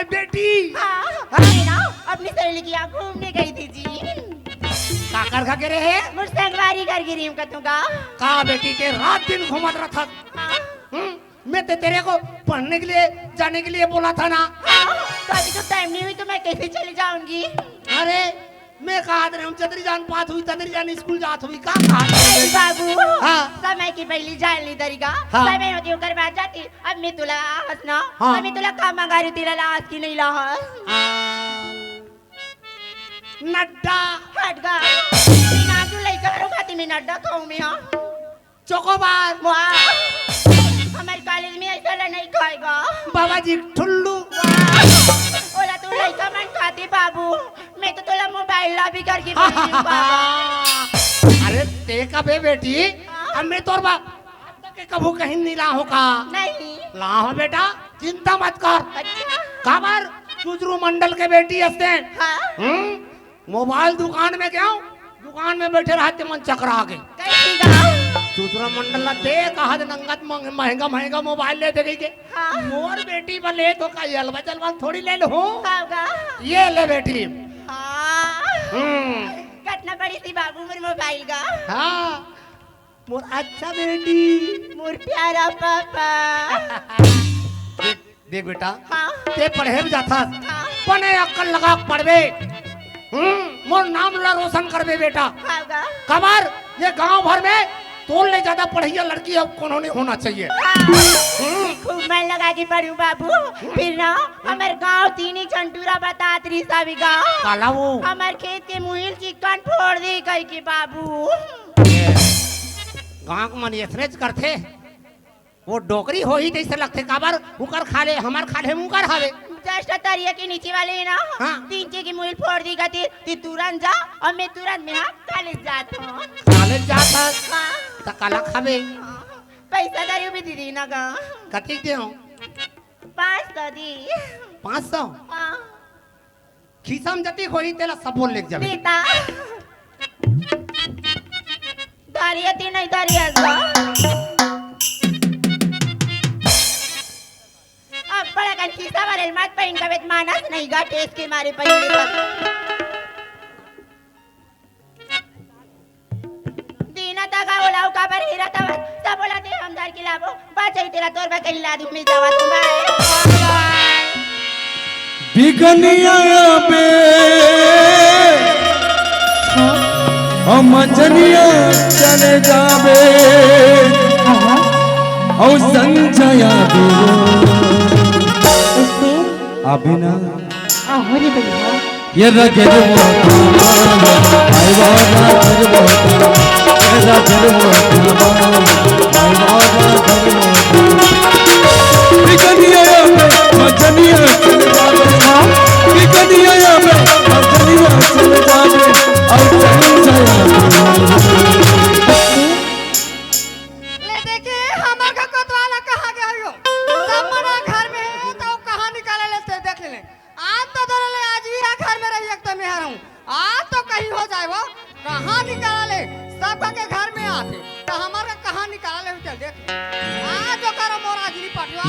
तुम्हारी बेटी। हाँ, अपनी सहेली की यहाँ घूमने गई थी जी। का कर खा के रहे मुर्संगवारी कर गिरी हूँ कतूंगा। का बेटी के रात दिन घूमत रहा था। मैं तो तेरे को पढ़ने के लिए जाने के लिए बोला था ना। तो अभी तो टाइम नहीं हुई तो मैं कैसे चली जाऊंगी। अरे मैं कहा था हम चतरी जान पात हुई तदरी जान स्कूल जात हुई का कहा बाबू हाँ। समय की पहली जान ली तरीका हाँ। समय होती होकर बात जाती अब मैं तुला हंसना हाँ। अब मैं तुला काम मंगा रही तेरा लाश की नहीं लाह नड्डा हट गा बिना तू लई करो खाती मैं नड्डा खाऊं मैं हां चोकोबार वाह हमारे कॉलेज में ऐसा नहीं खाएगा बाबा जी ठुल्लू ओला तू लई का मन खाती बाबू मैं तो तुला मोबाइल ला भी करके अरे ते का बे बेटी अब मैं तोर बा के कभू कहीं नहीं ला हो का नहीं ला हो बेटा चिंता मत कर अच्छा खबर चुजरू मंडल के बेटी हंसते हां मोबाइल दुकान में गया दुकान में बैठे रहते मन चकरा के कैसी गाँव दूसरा मंडल ला दे कहा नंगत महंगा महंगा मोबाइल ले दे गई के हाँ। मोर बेटी पर ले तो का अलवा जलवा थोड़ी ले लो होगा ये ले बेटी कितना बड़ी थी बाबू मेरे मोबाइल का हाँ मोर अच्छा बेटी मोर प्यारा पापा देख बेटा हाँ ते पढ़े भी जाता हाँ पने अक्कल लगा पढ़वे मोर नाम ला रोशन करबे बेटा होगा खबर ये गांव भर में तोल ले ज्यादा पढ़िया लड़की अब कौन नहीं होना चाहिए खूब मन लगा के पढ़ूं बाबू फिर ना हमारे गांव तीन चंटूरा बता त्रिसा भी गाँव काला वो हमारे खेत के मुहिल चिकन फोड़ दी कहीं के बाबू गांव को मन ऐसरेज करते वो डोकरी हो ही जैसे लगते काबर उकर खा ले हमार खा ले मुकर खावे जस्ट तरिया के नीचे वाले है ना हाँ। तीन चे की मुहिल फोड़ दी गती ती तुरंत जा और मैं तुरंत में हाँ कॉलेज जाता हूँ कॉलेज जाता हाँ त काला खावे पैसा दरियो भी दीदी ना गा कथी दे 500 दी 500 हाँ खीसा में जती होई तेला सब बोल लेके जावे बेटा दारिया ती नहीं दारिया गा अब बड़ा कन खीसा वाले मत पहन का बेट मानस नहीं गा टेस्ट के मारे पहले दीना तगा ओलाऊ का पर हीरा तब सब बोला दे हमदार की लाभो बाचई तेरा तोर बा कहीं ला दूं मैं जावा तुम बाय बिगनिया पे हम जनिया चले जावे और संजया अभिना अरे भैया ये रगड़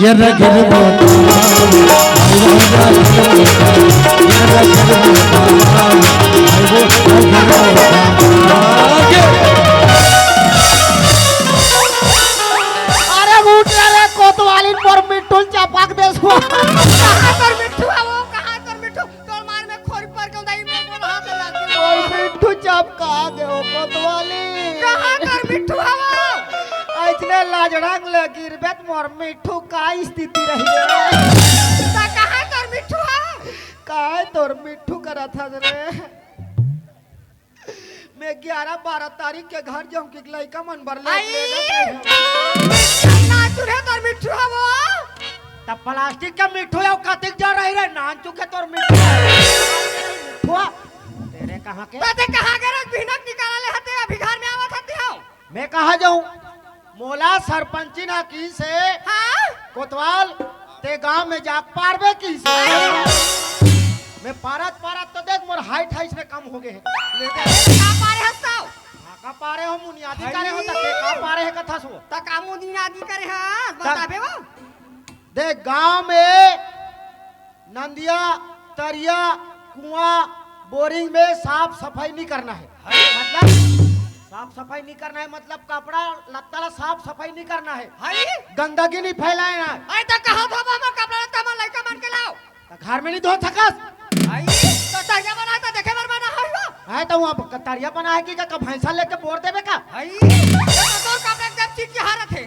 ये रगड़ अरे उठ रे कोतवाली पर मिट्टू चपाक दे कहां कर मिठू वो कहां कर मिठू तोर मार में खोरी पर के उदाई में बोल हाथ लग गई और मिट्टू चपका दे कोतवाली कहां कर मिठू वो इतने लाजड़ांग लगी बेत मोर मिट्टू का स्थिति रही ता कहां कर मिठू काय तोर मिट्टू करा था रे मैं 11-12 तारीख के घर जाऊं कि लड़का मन भर ले ना चुरे तोर मिठू वो तब प्लास्टिक का मिट्टू या कतिक जा रही रे नान चुके तोर मिट्टू तेरे कहां के ते कहां के रख भिनक निकाला ले हते अभी घर में आवत हते हो मैं कहा जाऊं मोला सरपंची ना की से हां कोतवाल ते गांव में जा पारबे की से मैं पारत तो देख मोर हाइट में कम हो गए ले का पारे हसाओ का पारे हो मुनियादी करे हो तके का पारे है कथा सो ता का मुनियादी करे हां बताबे वो देख गांव में नंदिया तरिया कुआं बोरिंग में साफ सफाई नहीं करना है। मतलब साफ सफाई नहीं करना है मतलब कपड़ा लत्ता साफ सफाई नहीं करना है। गंदगी नहीं फैलाना है। आई तो कहा था मामा कपड़ा लत्ता में लड़का मान के लाओ। तो घर में नहीं धो थकस। आई तो तरिया बना तो देखे बार बना है तो वहाँ कतरिया बना है कि का भैंसा लेके बोर देवे का। तो कपड़ा एकदम चीज की हालत है।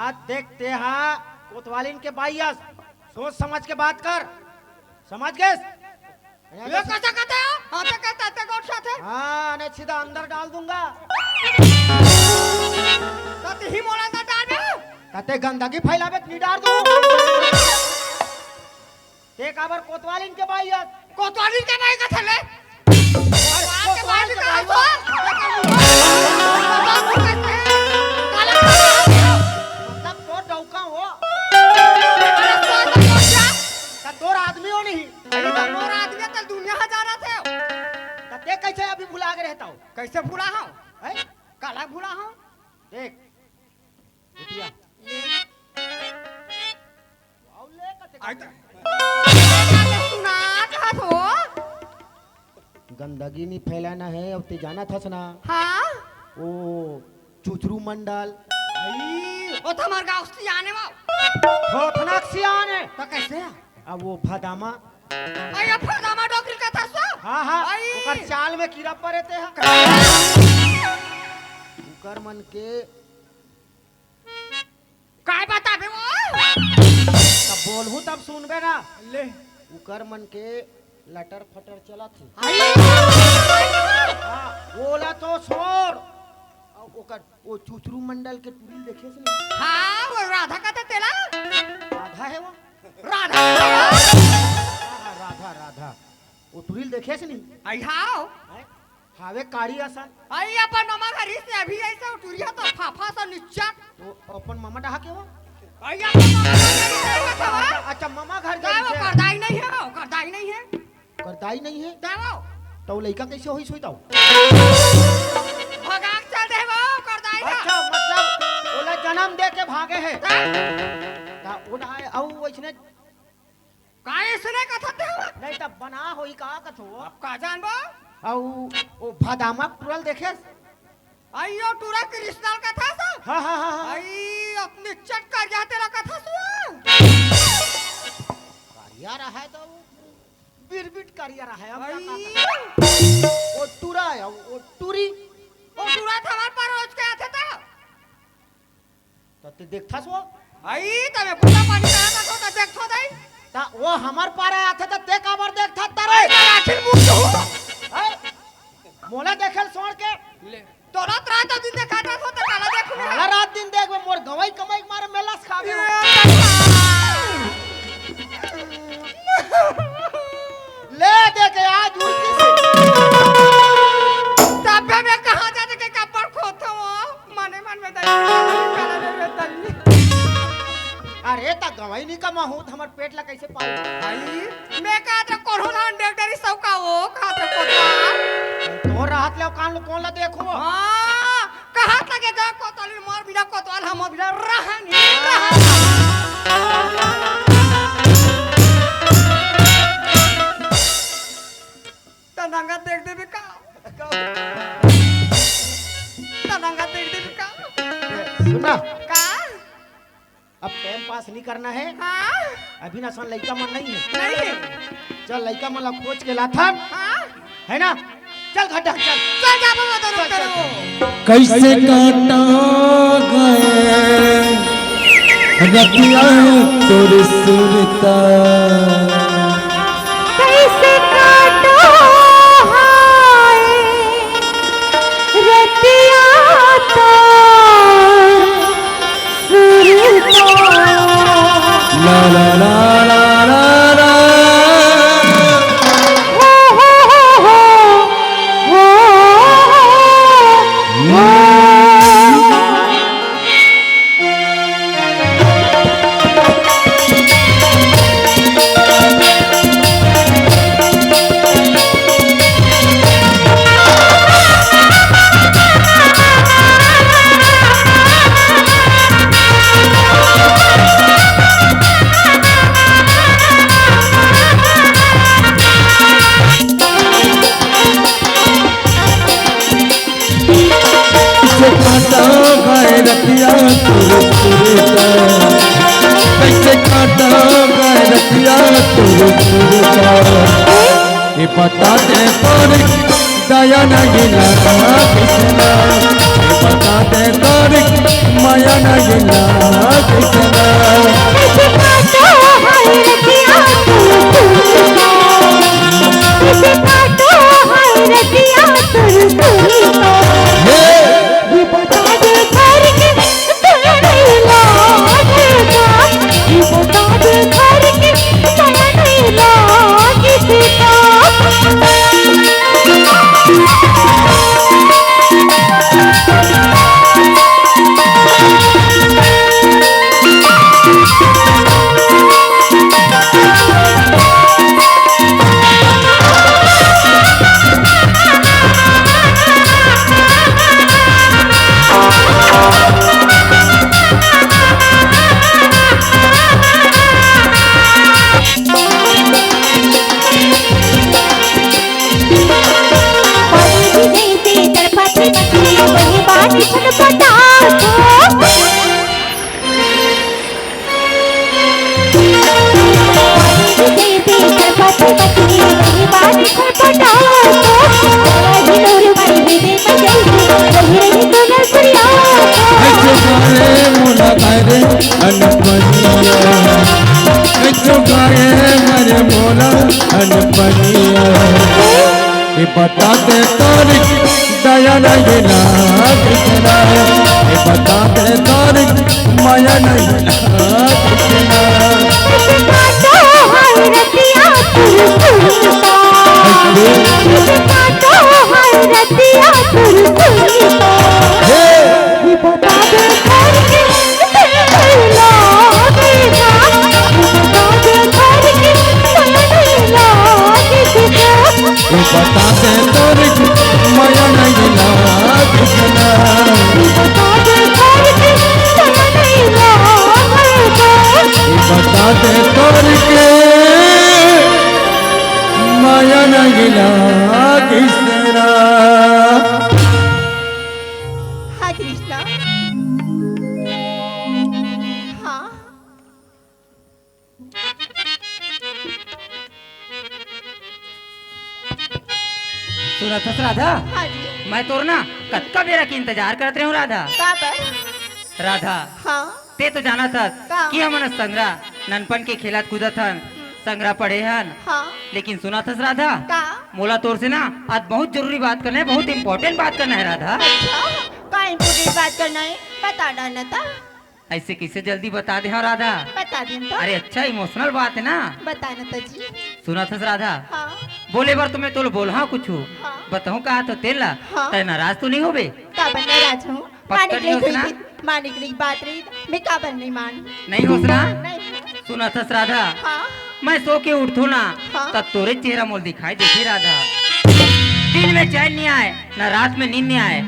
आज देखते हैं कोतवालिन के बाइयस सोच समझ के बात कर। समझ गए? ये कैसा कहते हो? हाँ तो कहते हैं गौर साथ है। हाँ ने सीधा अंदर डाल दूंगा। तो ही मोला अंदर डाल दे। तते गंदगी फैलावे नहीं डाल दूँ। ते काबर कोतवालिन के बाइयस। कोतवालिन के भाई का थले। कोतवाल के भाई का हो। मतलब तो डौका हो। तोर आदमी हो नहीं। तोर आदमी तो दुनिया हजारा थे। तते कैसे अभी भुला के रहता हो? कैसे भूला हूँ? काला भूला हूँ? देख बिटिया सुना कहा तो गंदगी नहीं फैलाना है। अब ते जाना था ना। हाँ ओ चुचरू मंडल वो तो हमारे गाँव से आने वाला थोथनाक सियान है। तो कैसे है? अब वो भदामा अरे फदामा डॉक्टर का था सो हाँ हाँ आई। ओकर चाल में कीड़ा पड़ते हैं। उकर मन के काय बताबे वो तब बोलहू तब सुनबे ना। ले उकर मन के लटर फटर चला थी। आई हाँ बोला तो छोड़। ओकर वो चुचरू मंडल के टुरिल देखे से नहीं? हाँ वो राधा का था तेरा राधा है वो। राधा हाँ, राधा राधा वो टुरिल देखे से नहीं? आई हाउ हावे काड़ी आसान। आई अपन मामा घरी से अभी ऐसे उठुरिया तो फाफा सा नीचा तो अपन मामा डहा के वो। आई अपन मामा घरी से अच्छा, अच्छा मामा घर क्या वो गए थे। करदाई नहीं है वो करदाई नहीं है करदाई नहीं है देवो तो लड़का कैसे होई सोई ताऊ? भगाक चल देवो करदाई ना अच्छा मतलब ओला जन्म दे के भागे है ता ओडा औ वैसने काय सुने कथा देवो नहीं तब बना होई का कथो। अब का जानबो औ ओ भदामा टुरल देखे। आइयो टूरा कृष्णल कथा सब हाँ हाँ हाँ हाँ। आई अपने चट कर जा तेरा कथा सुन कारिया रहा है तो बिरबिट कारिया रहा है। अब क्या आई करना? वो टुरा है वो टुरी ओ टूरा था हमार पर रोज के आते था तो ते देखता सो। आई तमे पूरा पानी का था तो देखो दई ता वो हमार पार आया था ते काबर देखता आई तारे। ना आखिर मुंह तो मोला देखल सोड़ के ले तो रात दिन देखा था तो काला देखो साला रात दिन देख मोर गवाई कमाई मारे मेलास खावे। ले दे के आज उल्टी से तब मैं कहां जाने के कपड़ खोतो माने मन में दई काला में दई अरे ता गवाई नहीं का महूत हमर पेट ला कैसे पाई। आई मैं कहा था कोरोना डॉक्टरी सब का वो कहा था कोता तो राहत ले कान लो कौन ला देखो। हां कहा था के जा कोतल मोर बिना कोतवाल हम बिना रहनी तनंगा देख दे का तनंगा देख दे का सुना का अब टाइम पास नहीं करना है। हां अभी ना सन लड़का मन नहीं है। नहीं चल लड़का मन ला खोज के लाथन हां है ना। चल घटा चल चल जा बाबा दोनों करो कैसे काटा गए रतिया तोर सुरता कैसे काटो हाय रतिया तो सुरता ला ला ला ला ला ला रतिया तुर तुर का कैसे काटा मैं रतिया तुर तुर का ये बता दे तोर दया नहीं लगा किसना ये बता दे तोर माया नहीं लगा किसना कैसे काटो हाय रतिया तुर तुर का कैसे काटो हाय रतिया तुर तुर का ये बता दे करके दया नहीं लागेगा ये बता दे करके दया नहीं लागेगा ये बता दे तोर दया नहीं किसना ये बता दे तोर माया नहीं किसना कैसे काटो हाय रतिया तुर तुर का कैसे काटो हाय रतिया तुर तुर का ये बता दे करके दया नहीं लागेगा ये बता दे करके दया नहीं लागेगा ये बता दे तोर माया नहीं किसना ये बता दे करके दया नहीं लागेगा ये बता दे तोर के माया नहीं किसना हाँ कृष्णा हाँ सुना था राधा हाँ जी मैं तोर ना कत्का बेरा की इंतजार करते रहूं राधा का पर राधा हाँ ते तो जाना था का? कि हमन संग्रह ननपन के खेलत कूदत हन संग्रह पढ़े हन हाँ लेकिन सुना था राधा का मोला तोर से ना आज बहुत जरूरी बात करना है, बहुत इम्पोर्टेंट बात करना है राधा। अच्छा का इम्पोर्टेंट बात करना है बता डालना था ऐसे कैसे जल्दी बता दे हाँ राधा। बता दें तो अरे अच्छा इमोशनल बात है ना। बताना था जी सुना था राधा हाँ बोले बार तुम्हें तो बोल हाँ कुछ हाँ। बताऊँ कहा तो तेला हाँ। तय नाराज तो नहीं हो बे का बनना राज हूँ पक्का नहीं हो सुना? मानिक रही बात रही मैं का बन नहीं मान नहीं हो सुना। नहीं सुना था राधा हाँ मैं सो के उठू ना हाँ। तब तोरे चेहरा मोल दिखाई देती राधा। दिन में चैन नहीं आए ना रात में नींद नहीं आए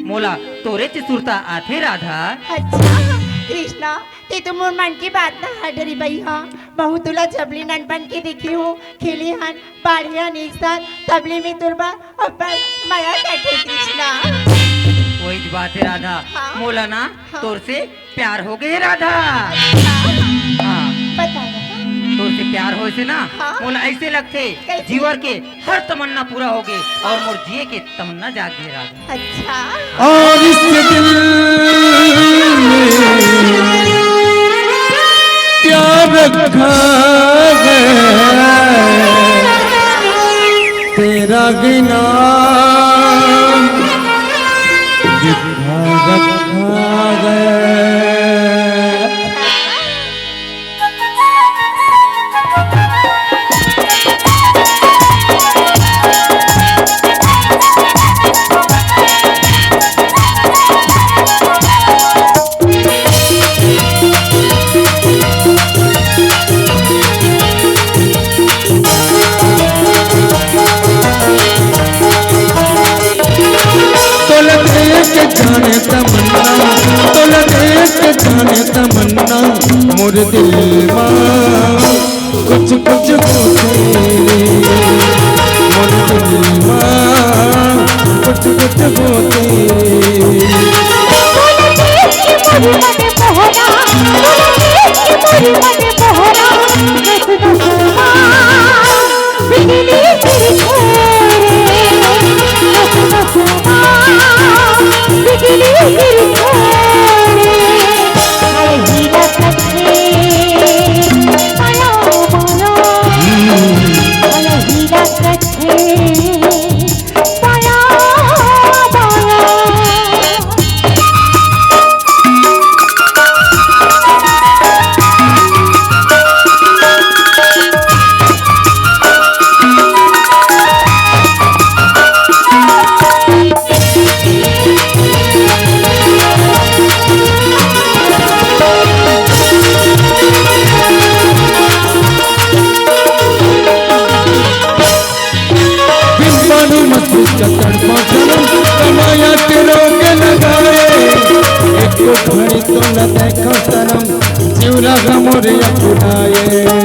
मोला तोरे से सुरता आते राधा। अच्छा कृष्णा ते तो मोर मन की बात ना हडरी बई हाँ बहुत तुला जबली ननपन के देखी हूँ खेली हन बाड़ी हन एक साथ तबली में तुरबा और पर माया कैसे कृष्णा वही बात है राधा। हाँ। मोला ना हाँ। तोर से प्यार हो गए राधा। अच्छा, हाँ बता ना तोर से प्यार हो से ना हाँ। मोला ऐसे लगते कैसे? जीवन के हर तमन्ना पूरा हो गए और मोर जिए के तमन्ना जाग गए राधा। अच्छा और इस दिल में प्यार रखा गया तेरा गिना जितना रखा गया। जाने तमन्ना तोला देख के जाने तमन्ना मोर दिल मां कुछ कुछ होते मोर दिल मां कुछ कुछ होते मोरी मन मोहरा मोरी मन मोहरा नस नस बिजली गिर छोड़े नस नस बिजली गिर छोड़े अरे हीरा कच्चे माया माया अरे हीरा कच्चे माया माया बिम्बानु मस्ती चतड़ पाचनम कमाया के रोग लगाए एक घड़ी तो न देखो सनम जीवना गमोरे अपनाए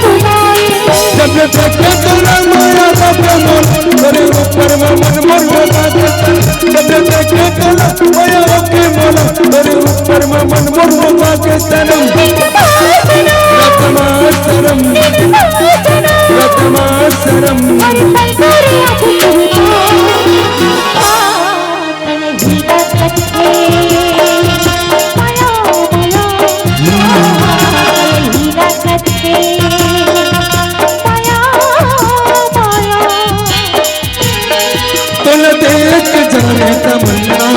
जब देखे तोरा माया का प्रमोद तेरे ऊपर में मन मोर होता जब देखे तोरा माया के मोला तेरे ऊपर में मन मोर होता के सनम रतमा सरम तोल देख जाने तमन्ना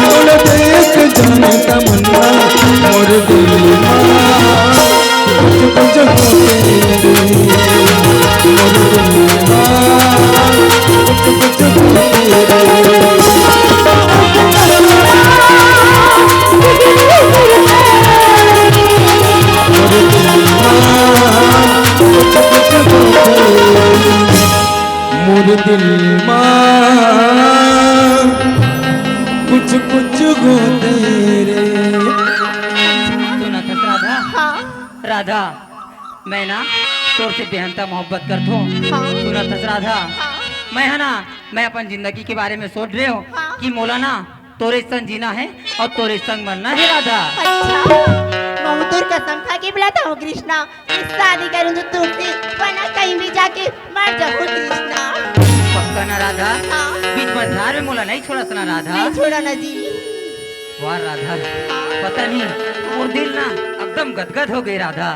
तोल देख जाने तमन्ना मोर दिल कुछ कुछ होते मोर दिल कुछ कुछ मोर दिल कुछ कुछ हो तेरे सुना था राधा हाँ राधा मैं ना तोर से बेहनता मोहब्बत करता हूँ सुना था राधा मैं है ना मैं अपन जिंदगी के बारे में सोच रहे हूँ हाँ। कि मौलाना तोरे संग जीना है और तोरे संग मरना है राधा अच्छा बहुतुर कसम खा के बुलाता हूँ कृष्णा इस शादी करूँ तो तुमसे वरना कहीं भी जाके मर जाऊँ कृष्णा पक्का ना राधा हाँ बीच मझधार में मोला नहीं छोड़ा ना राधा नहीं छोड़ा ना जी वाह राधा पता नहीं वो दिल ना एकदम गदगद हो गई राधा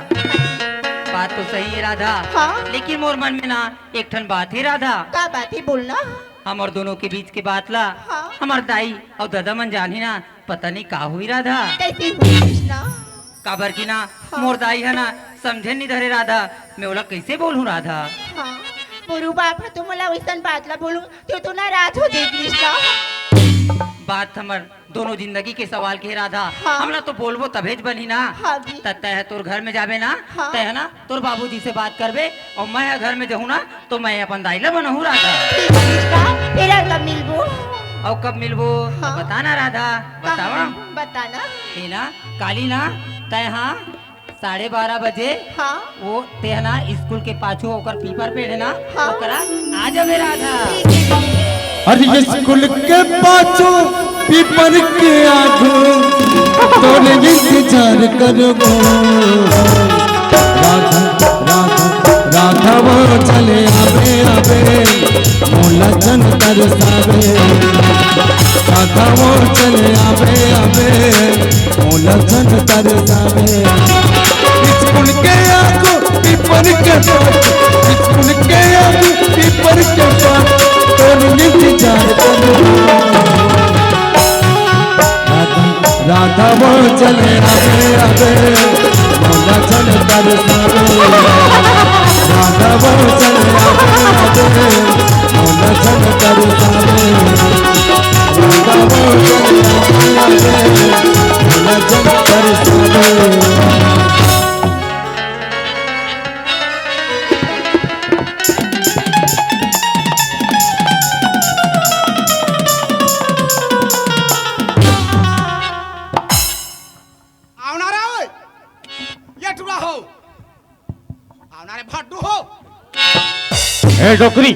बात तो सही है राधा हाँ। लेकिन मोर मन में ना एक ठन बात है राधा का बात है बोलना हमार दोनों के बीच की बात ला हाँ। हमार दाई और दादा मन जानी ना पता नहीं का हुई राधा कैसे हुई कृष्णा काबर की ना मोर दाई है ना समझे नहीं धरे राधा मैं बोला कैसे बोलूं राधा हाँ मोरू बाप है तो मला वैसन बात ला बोलूं तो नाराज हो जाए कृष्णा बात हमार दोनों जिंदगी के सवाल के राधा हाँ। हमला तो बोलबो तभेज बनी ना हाँ जी। तय है तोर घर में जाबे ना हाँ। तय है ना तोर बाबूजी से बात करबे और मैं घर में जाऊँ ना तो मैं अपन दाइला बनहूँ राधा ठीक है कृष्णा तेरा कब मिलबो और कब मिलबो हाँ। बताना राधा बतावा बताना ये ना काली ना तय हाँ 12:30 बजे हाँ वो ते है ना स्कूल के पाछू होकर पीपर पेड़ है ना हाँ। ओकरा आ जाबे राधा ठीक है अरे स्कूल के पाछू पीपर के आगू तोरे इंतजार करबो राधा राधा राधा वो चले आवे आवे मोला जन तरसावे राधा वो चले आवे आवे मोला जन तरसावे स्कूल के आगू पीपर के पाछू स्कूल के आगू पीपर के पाछू तोरे इंतजार करबो राधा वो चले आवे आवे मोला जन तरसावे राधा वो चले आवे आवे मोला जन तरसावे राधा वो चले आवे आवे मोला जन तरसावे अरे भट्टू हो ए डोकरी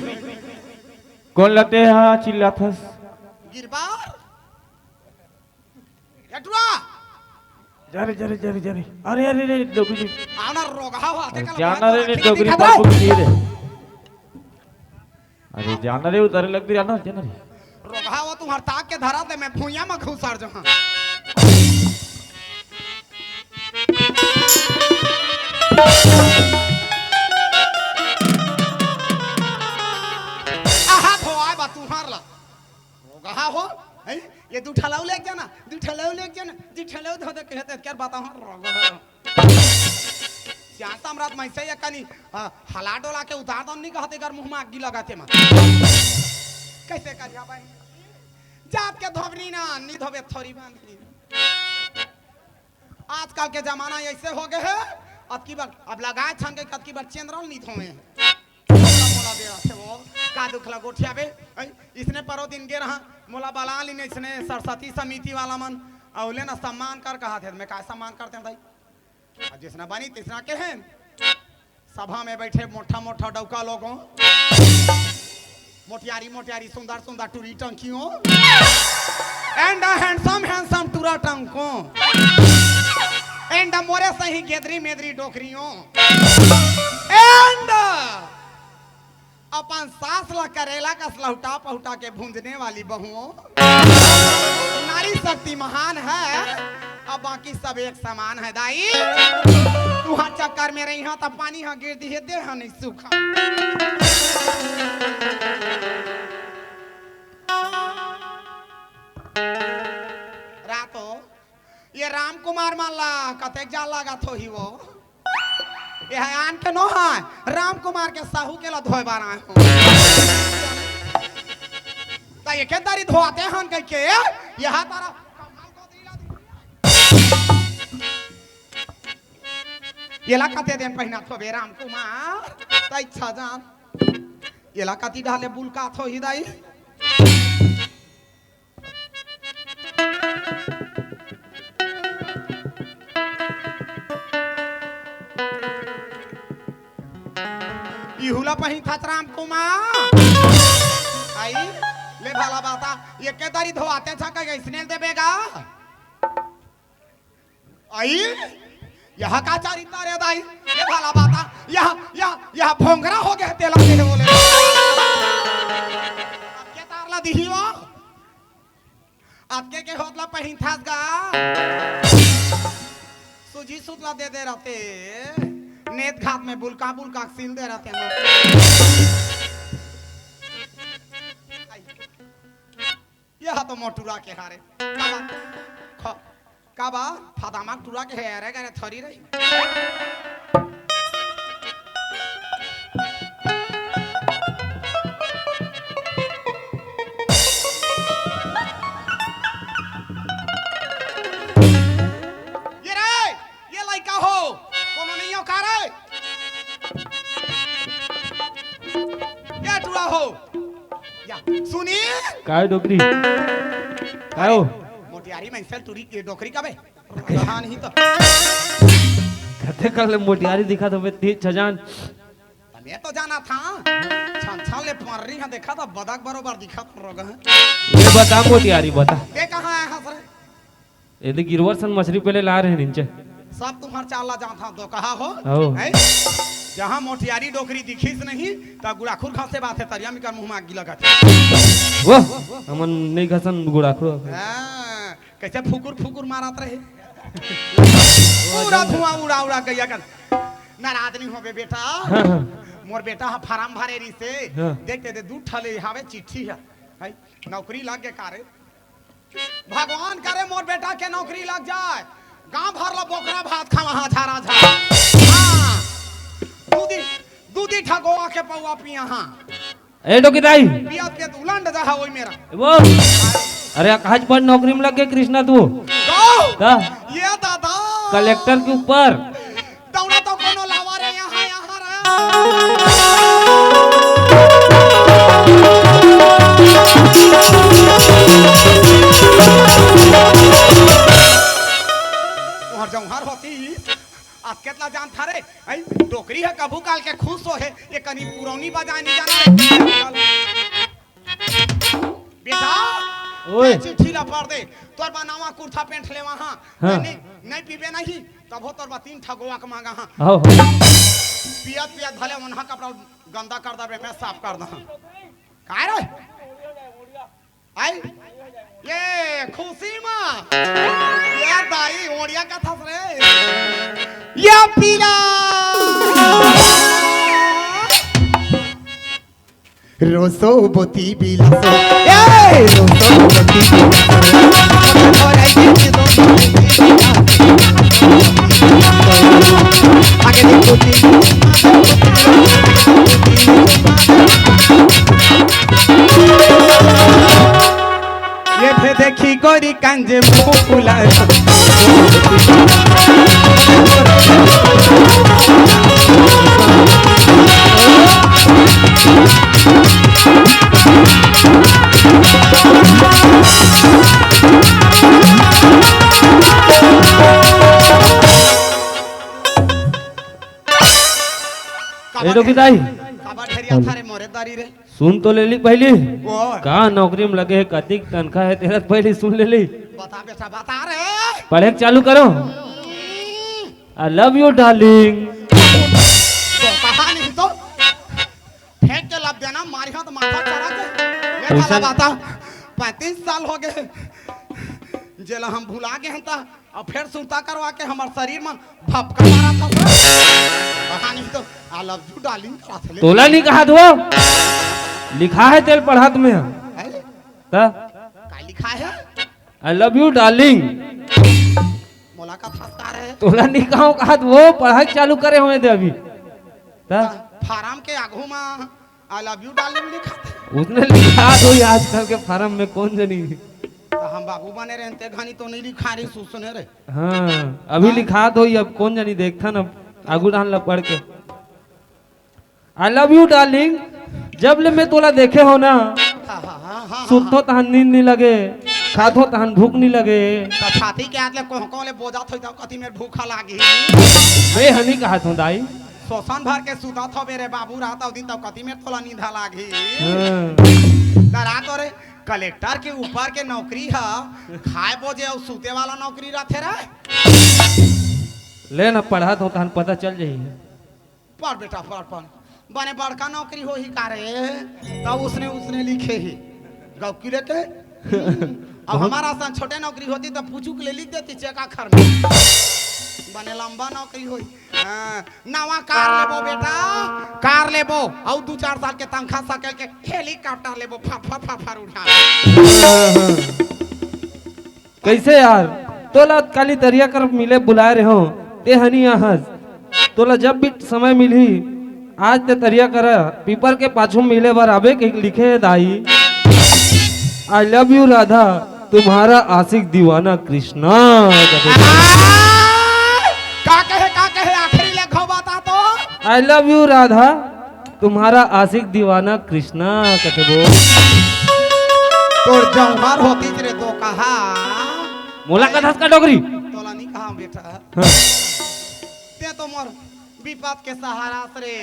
कौन लगते हैं हाँ चिल्लाथस गिरबार एटुआ जरे जरे जरे जरे अरे अरे अरे डोकरी आना रोगा हो आते कल जाना रे डोकरी बाबू की रे अरे जाना रे उधर लग भी जाना रे रोगा हो तुम हड़ताक के धरा दे मैं भूया में घुसर जो हां आहा धोआय बा तुम्हार ला रोगा हो हैं ये दू ठलाऊ ले जाना दू ठलाऊ ले जाना दू ठलाऊ धो दे कहते क्या बात है रोगा श्याम रात में से कनी हला डोला के उतार दम नहीं कहते कर मुंह में आग लगाते मा कैसे करिया भाई जात के धोबनी ना नी धोबे थोड़ी बांधनी आजकल के जमाना ऐसे हो गए है अब की बार अब लगाए छन के कद की बार चंद्रल नी धोए मोला दे से वो का दुखला गोठिया बे इसने परो दिन गे रहा मोला बला ली ने इसने सरस्वती समिति वाला मन औले ना सम्मान कर कहा थे मैं का सम्मान करते हैं भाई जिसने बनी तिसना के हैं सभा में बैठे मोटा मोटा डौका लोगों मोटियारी मोटियारी सुंदर सुंदर टूरी टंकियों एंड हैंडसम हैंडसम टूरा टंको एंड मोरे सही गेदरी मेदरी डोकरियों एंड अपन सास ला करेला का सलहुटा पहुटा के भूंजने वाली बहुओं नारी शक्ति महान है अब बाकी सब एक समान है दाई तू हाँ चक्कर में रही हाँ तब पानी हाँ गिर दी है दे हाँ नहीं सूखा रातो ये राम कुमार माला कतेक जा लगा थो ही वो ये है आन के नो है राम कुमार के साहू के ला धोए बारा हो ता ये के दारी धोआते हन कह के यहाँ तारा ये ला कते दिन पहिना थो बे राम कुमार ता इच्छा जान ये ला कती डाले बुलका थो ही दाई इहुला पही था राम कुमार आई ले भाला बाता ये के दारी धोआते था कह इसने दे बेगा आई यहाँ का चारिता रे दाई ये भाला बाता यहाँ भोंगरा हो गया तेला के बोले के तारला दिही वो आपके के होतला पही था गा सुजी सुतला दे दे रहते नेत घात में बुलका बुलका सील दे रहते हैं यह तो मोटुरा के हारे काबा फादामा टुरा के है रे करे थरी रही ये लड़का हो कोनो नहीं हो रे ये टुरा हो या सुनी काय डोकरी काय हो मोटियारी में सेल टूरी की डोकरी का बे कहां नहीं तो कते कल मोटियारी दिखा तो बे छजान मैं तो जाना था छन छन ले पर रही है देखा था बदक बरोबर दिखा रोगा ये बता मोटियारी बता ये कहां है हसरे ये तो गिरवर सन मछली पहले ला रहे हैं नीचे सब तुम्हार चाला जा था तो कहा हो है जहां मोटियारी डोकरी दिखीस नहीं ता गुड़ाखुर खासे बात है तरिया में कर मुंह में आग लगाते वो हमन नहीं घसन गुड़ाखुर कैसे फुकुर फुकुर मारत रहे पूरा धुआं उड़ा उड़ा गया कर नाराज नहीं होबे बेटा मोर बेटा हा फार्म भरे री से देखते दे दूध ठले हावे चिट्ठी है नौकरी लग गए कारे भगवान करे मोर बेटा के नौकरी लग जाए गांव भर ला बोकरा भात खा वहां झारा झा हां दूधी ठगोआ के पौआ पिया हां ए डोकीदाई पिया के उलंड जा होई मेरा वो अरे आज पर नौकरी में लग गए कृष्णा तू का ये दादा कलेक्टर के ऊपर दौड़ा तो कोनो लावा रे यहां और जौहर होती आज कितना जान था रे आई टोकरी है कभू काल के खुश हो है ये कनी पुरौनी बजाए नहीं जाना बेटा ओए चिट्ठी ला पढ़ दे तोर बनावा कुर्ता पेंट ले वहां हाँ। नहीं पीबे नहीं तब हो तोर बा 3 ठगुआ के मांगा हां आओ पियत पियत भले वहां कपड़ा गंदा कर दे मैं साफ कर दा काय रे आई ये खुशी मां ये दाई ओड़िया का था रे ये पीला रोसो बोती बिलासो ए रोसो बोती बिलासो और ऐसे दो आगे देखो ये भे देखी गोरी कंजे फूला ए लोग दाई काबा ढेरिया थारे मोरेदारी रे सुन तो ले ली पहले ओ कहाँ नौकरी में लगे है कतिक तनख्वाह है तेरा पहले सुन ले ली बता बेटा बता रे पढ़े चालू करो आई लव यू डार्लिंग तो कहा नहीं तो फेंक के लब देना मारी हाथ माथा चढ़ा के ये वाला बता 35 साल हो गए जेला हम भुला गए हैं ता और फिर सुता करवा के हमार शरीर में भपका मारा था कहा नहीं तो आई लव यू डार्लिंग करा थे तोला नहीं कहा दो लिखा है तेल पढ़ात में ता का लिखा है आई लव यू डार्लिंग मोला का फंसकार है तोला नहीं कहा वो पढ़ाई चालू करे हुए थे अभी ता फार्म के आगू में आई लव यू डार्लिंग लिखा था उसने लिखा दो आजकल के फार्म में कौन जनी तो हम बाबू बने रहते घनी तो नहीं लिखा रही सुने रे हाँ अभी लिखा दो अब कौन जनी देखता ना आगू डाल ला पढ़ के आई लव यू डार्लिंग जब ले मैं तोला देखे हो ना सुतो तहन नींद नहीं लगे खातो तहन भूख नहीं लगे तो छाती के आदले कोहको ले बोझा थई तो कति में भूखा लागी मैं हनी कहा था दाई शोषण भर के सुता थो मेरे बाबू रहता दिन तो कति में थोड़ा नींदा लागी हाँ। रात और कलेक्टर के ऊपर के नौकरी है खाए बोझे और सूते वाला नौकरी रहते रे ले ना पढ़ा तो तहन पता चल जाही पढ़ बेटा पढ़ बने बड़का नौकरी हो ही कारे तब उसने लिखे ही गौकी लेते अब हमारा सन छोटे नौकरी होती तो पूछू के ले लिख देती चेक आखर में बने लंबा नौकरी होई नवा कार लेबो बेटा कार लेबो और 2-4 साल के तनख्वाह सकेल के हेलीकॉप्टर लेबो फर उठा कैसे यार तोला काली दरिया कर मिले बुलाए रहे हो ते हनी यहाँ तोला जब भी समय मिली आज ते तरिया कर पीपर के पाछू मिले बार आबे के लिखे है दाई आई लव यू राधा तुम्हारा आशिक दीवाना कृष्णा का कहे आखिरी लेखो बता तो आई लव यू राधा तुम्हारा आशिक दीवाना कृष्णा कटबो तोर जौहर होती रे तो कहा मोला कथास का डोगरी तोला नहीं कहा बेटा हाँ। ते तो मोर विपद के सहारा से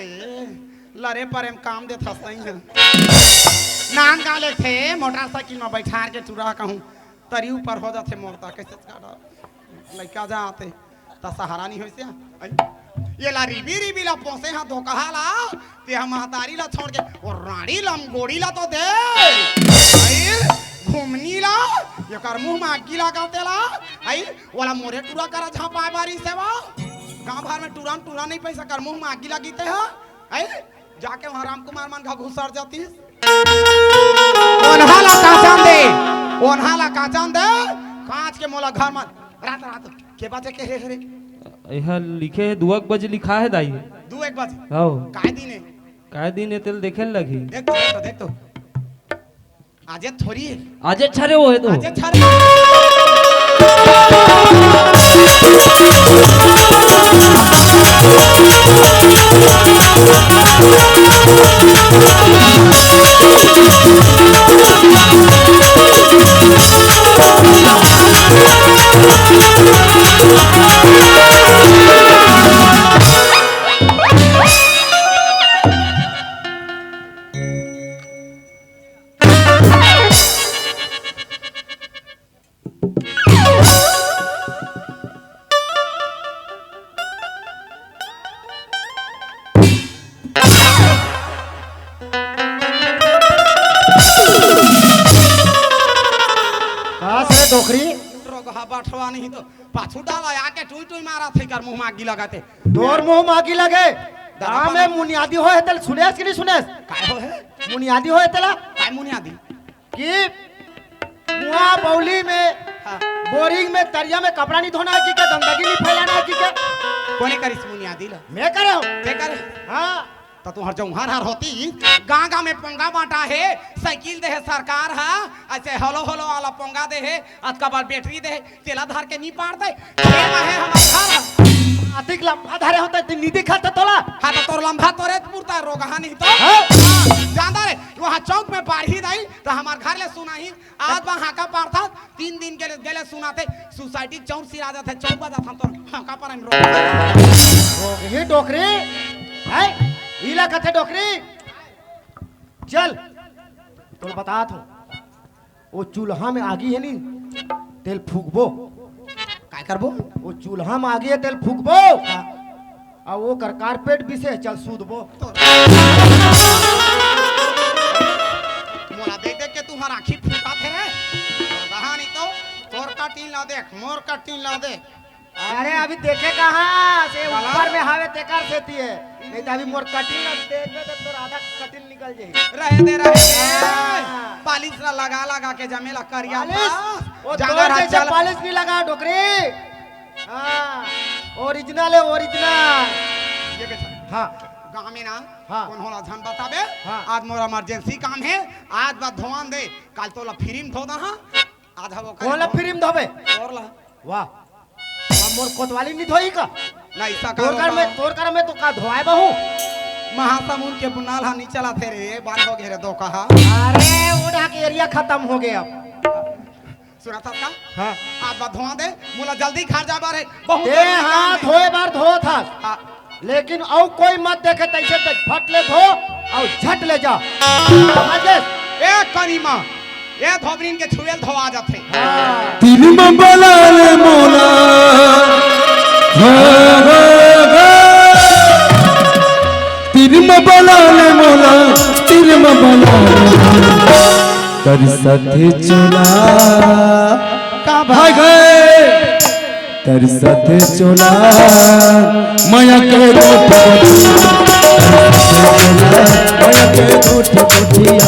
लरे पर काम दे था सही है नान गाले थे मोटरसाइकिल में बैठा के टूरा कहूं तरी ऊपर हो जाते मोरता कैसे काटा लड़का जाते ता सहारा नहीं होइसे ये ला रिबी ला पोसे हां धोखा ला ते हम महतारी ला छोड़ के और रानी लम गोड़ी ला तो दे घूमनी ला ये कर मुंह में आगी लगाते ला आई वाला मोरे टूरा करा झापा बारी से वा गांव भर में टूरा नहीं पैसा कर मुंह में आगी लगीते है आई जाके वहां राम कुमार मान घा घुसर जाती ओनहाला काचान दे कांच के मोला घर में रात के बाजे के रे यह लिखे है 2 बजे लिखा है दाई 2-1 बजे हां काय दिन है तेल देखे लगी देख तो आजे थोड़ी है आज अच्छा रे वो है तो आजे छारे तोला बैठवा नहीं तो पाछू डाला आके टुई टुई मारा थे कर मुंह मागी लगाते तोर मुंह मागी लगे दाम में मुनियादी होए तल सुनेस कि नहीं सुनेस काय हो है मुनियादी होए तला काय मुनियादी कि कुआं बौली में बोरिंग में तरिया में कपड़ा नहीं धोना है कि क्या गंदगी नहीं फैलाना है कि क्या कोने करिस मुनियादी ला मैं करे हूँ ते करे हाँ तो तू हर जो हर हर होती गांगा में पोंगा बांटा है साइकिल दे है सरकार है ऐसे हलो हलो वाला पोंगा दे है आज का बार बैटरी दे है तेला धार के नहीं पार दे खेल में है हमारा घर अधिक लंबा धारे होता है निधि खाता तोला हाँ तो तोर लंबा तोरे पुरता रोगा नहीं तो हाँ? जानता रे वहाँ चौक में पार ही दाई तो हमार घर ले सुना ही आज वहाँ का पार था 3 दिन के गेले सुनाते सोसाइटी चौक सिरा जाते चौक बजा था तो हाँ का पर हम रोग ये डोकरी है हीला कथे डोकरी चल तो बता तू वो चूल्हा में आगी है नहीं तेल फूकबो काय करबो वो चूल्हा में आगी है तेल फूकबो और वो कर कारपेट भी से चल सूदबो मोला देख देख के तुम्हारा आँखी फूटा थे रे रहा नहीं तो तोर का टीन ला देख मोर का टीन ला देख अरे अभी देखे कहाँ से ऊपर में हावे तेकर सेती है नहीं तो अभी मोर कटिंग देख में तो तोर आधा कटिंग निकल जाए रहे दे पालिश ला लगा के जमेला करिया वो तोर जैसे पॉलिश नहीं लगा डोकरी हाँ ओरिजिनल है ओरिजिनल हाँ गाँव में ना हाँ। कौन होला झन बताबे हाँ। आज मोर इमरजेंसी काम है आज बात धोवन दे कल तोला फिल्म धो दा आज वो कौन ला फिल्म धोबे और ला वाह अब मोर कोतवाली नहीं धोई का नहीं सा तोर कर में तो का धोआए बहू महासमुंद के बुनाल हा नहीं चला थे रे बाल हो गए रे दो कहा अरे उड़ा के एरिया खत्म हो गया सुना था का हाँ आज बात धोवा दे मुला जल्दी घर जा बारे बहुत ए हाँ धोए बार धो था हाँ। लेकिन और कोई मत देखे तैसे तो फट ले धो और झट ले जा समझ गए ए करीमा ए धोबरीन के छुएल धोआ जाते तिलम बलाल मोला तिलम बलाल मोला तिलम बलाल कर साथे चला का भाग कर साथे चला माया के रूठ माया के रूठ बुझिया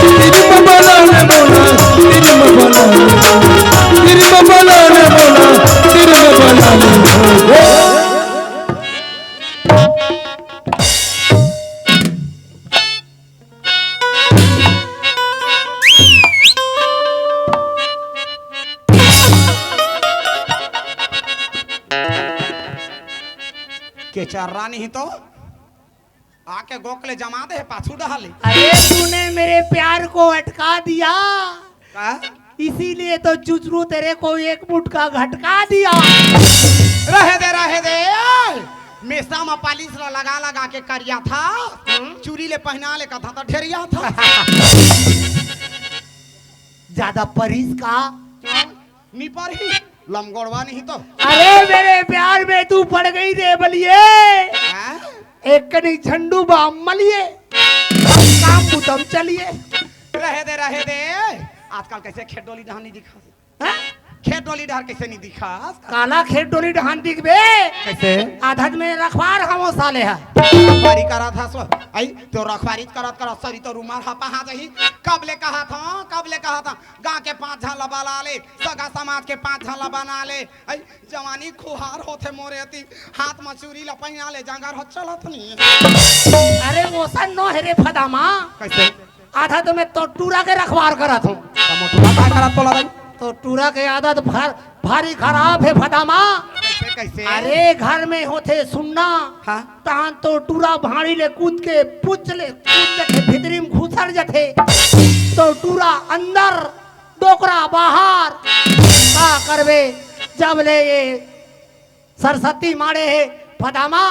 तिलम बलाल मोला तिलम बलाल तिलम बलाल मोला तिलम बलाल के चर्रा नहीं तो आके गोकले जमा दे पाछू डाले अरे तूने मेरे प्यार को अटका दिया का इसीलिए तो चुचरू तेरे को एक मुठ का घटका दिया रहे दे मेसा में पालिश लगा के करिया था चूड़ी ले पहना ले का था तो ढेरिया था ज्यादा परिस का नी पर ही लमगोड़वा नहीं तो अरे मेरे प्यार में तू पड़ गई रे बलिए हैं? एक कनी झंडू बाम मलिए काम बुतम चलिए रहे दे आजकल कैसे खेत डोली डहान नहीं दिखा हाँ? खेत डोली डहार कैसे नहीं दिखा काला खेत डोली डहान दिख बे कैसे आधत में रखवार हम साले है रखवारी करा था सो आई तो रखवारी करत सरी तो रुमाल हपा हा जही कब ले कहा था गांव के 5 झाला बना ले सगा समाज के 5 झाला बना ले आई जवानी खुहार होते मोरे अति हाथ में चूड़ी लपैया ले जंगार हो चलत नहीं अरे वो सन नो हेरे फदामा कैसे आधा तो मैं तो टूरा के रखवार करत हूँ मोटवा का करत तोला रही तो टूरा के आदत भारी खराब है फदामा कैसे कैसे अरे घर में होते सुनना हाँ तहां तो टूरा भाड़ी ले कूद के भीतरी में घुसर जाते तो टूरा अंदर डोकरा बाहर का करबे जब ले ये सरस्वती मारे है फदामा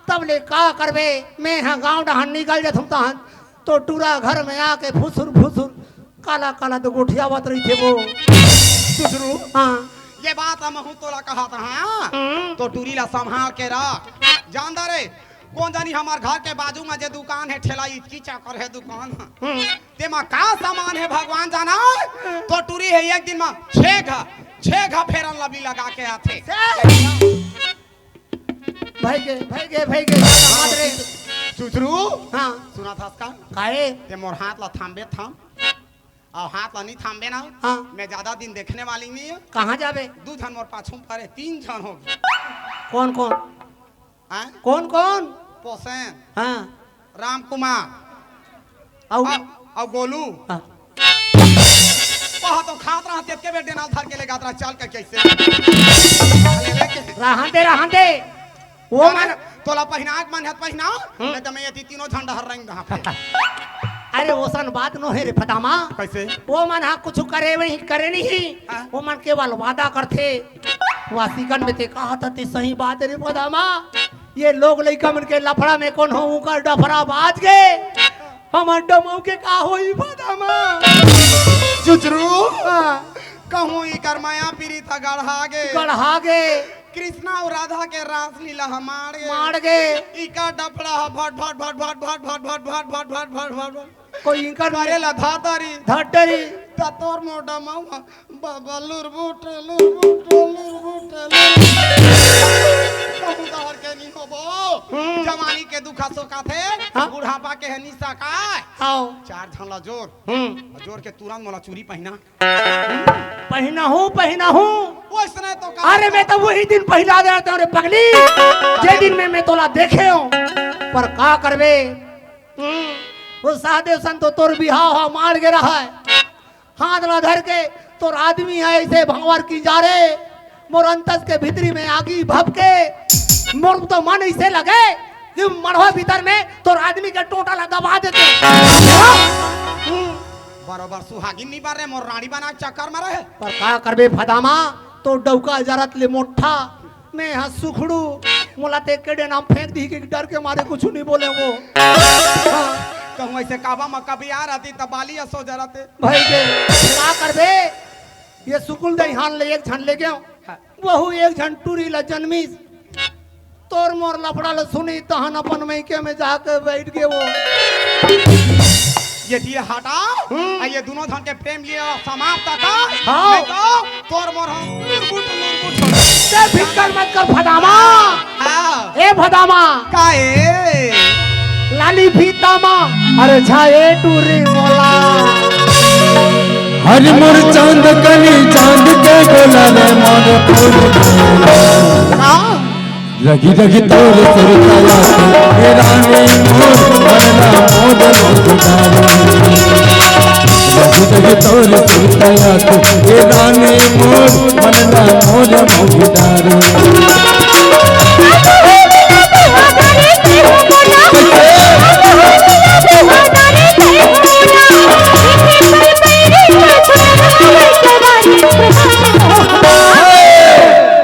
तब ले का करबे मैं हाँ गाँव डहान निकल जाता तहां तो टूरा घर में आके फुसुर काला काला तो गोठियावत रही थे वो सुसरू हाँ ये बात हम हूं तोला कहा था हाँ तो टूरी ला संभाल के रख जानदा रे कौन जानी हमार घर के बाजू में जे दुकान है ठेला इतकी चाकर है दुकान ते में का सामान है भगवान जाना तो टूरी है एक दिन में 6 घा फेरन लबी लगा के आते भाई के मादरे सुसरू हाँ सुना था इसका काहे ते मोर हाथ ला थांबे थाम और हाथ ला नहीं थांबे ना हाँ मैं ज्यादा दिन देखने वाली नहीं है कहाँ जाबे 2 जन मोर पाछू पड़े 3 जन होगी कौन कौन हैं कौन कौन पोसेन हाँ राम कुमार औ और गोलू हाँ। वहाँ तो खात रहा तेज के बेटे डेनाल धर के ले गात रहा चल के कैसे ले लेके रहन दे वो मन तोला पहिनाक मन है पहिना मैं तो मैं ये तीनों झंडा हर रंग रहा पे अरे ओसन बात नो है रे फटामा कैसे वो मन हा कुछ करे नहीं हाँ? वो मन केवल वादा करते वासिकन में ते कहा था ते सही बात रे फटामा ये लोग लइका मन के लफड़ा में कौन हो कर डफरा बाज गए हमर डमऊ के का होई फटामा चुचरू कहूँ ई कर माया पीरी था गढ़ा गे कृष्णा और राधा के रास लीला मार गे इका डपड़ा भट भट भट भट भट भट भट भट भट भट भट भट कोई इनकर मारे ला धातारी धटरी तोर मोटा मामा बाबा लुर बुट कहूँ के नहीं होबो जवानी के दुखा सोका थे हाँ? बुढ़ापा के है निशा का आओ 4 झनला जोर जोर के तुरंत मोला चूड़ी पहना पहना हूँ वैसने तो का अरे मैं तो वही दिन पहला दे रहा रे पगली जे दिन में मैं तोला देखे हूँ पर का करबे वो सादेव सन तो तोर बिहाव हा मार गे रहा है हाथ ला धर के तोर आदमी है ऐसे भंवर की जा रे मोर अंतस के भीतरी में आगी भपके मोर तो मन ऐसे लगे कि मरवा भीतर में तोर आदमी के टोटा ला दबा देते बरोबर सुहागिन नहीं बार रे मोर रानी बना के चक्कर में रहे पर का करबे फदामा तो डौका जरत ले मोठा मैं हाँ सुखड़ू मोला ते केड़े नाम फेंक दी कि डर के मारे कुछ नहीं बोले वो कहूँ ऐसे काबा में कभी आ रहती तब बाली सो जराते भाई के का करबे ये सुकुल दे हान ले एक छन ले गयो वहु एक झन टूरी ला जन्मी तोर मोर लफड़ा ल सुनी तहन अपन मैके में जाके बैठ गए वो ये दिए हटा ये दोनों धन के प्रेम लिए समाप्त का हाँ। नहीं तो तोर मोर हम लुरबुट ते फिकर मत कर फदामा हां ए फदामा काए लाली फीतामा अरे छाए टूरी मोला हर मोर चांद कली चांद के गोला रे मन खोल रगी रगी तोर सुरताया हे रानी मोर बनना मोद मोदारा रगी रगी तोर सुरताया हे रानी मोर बनना मोद मोदारा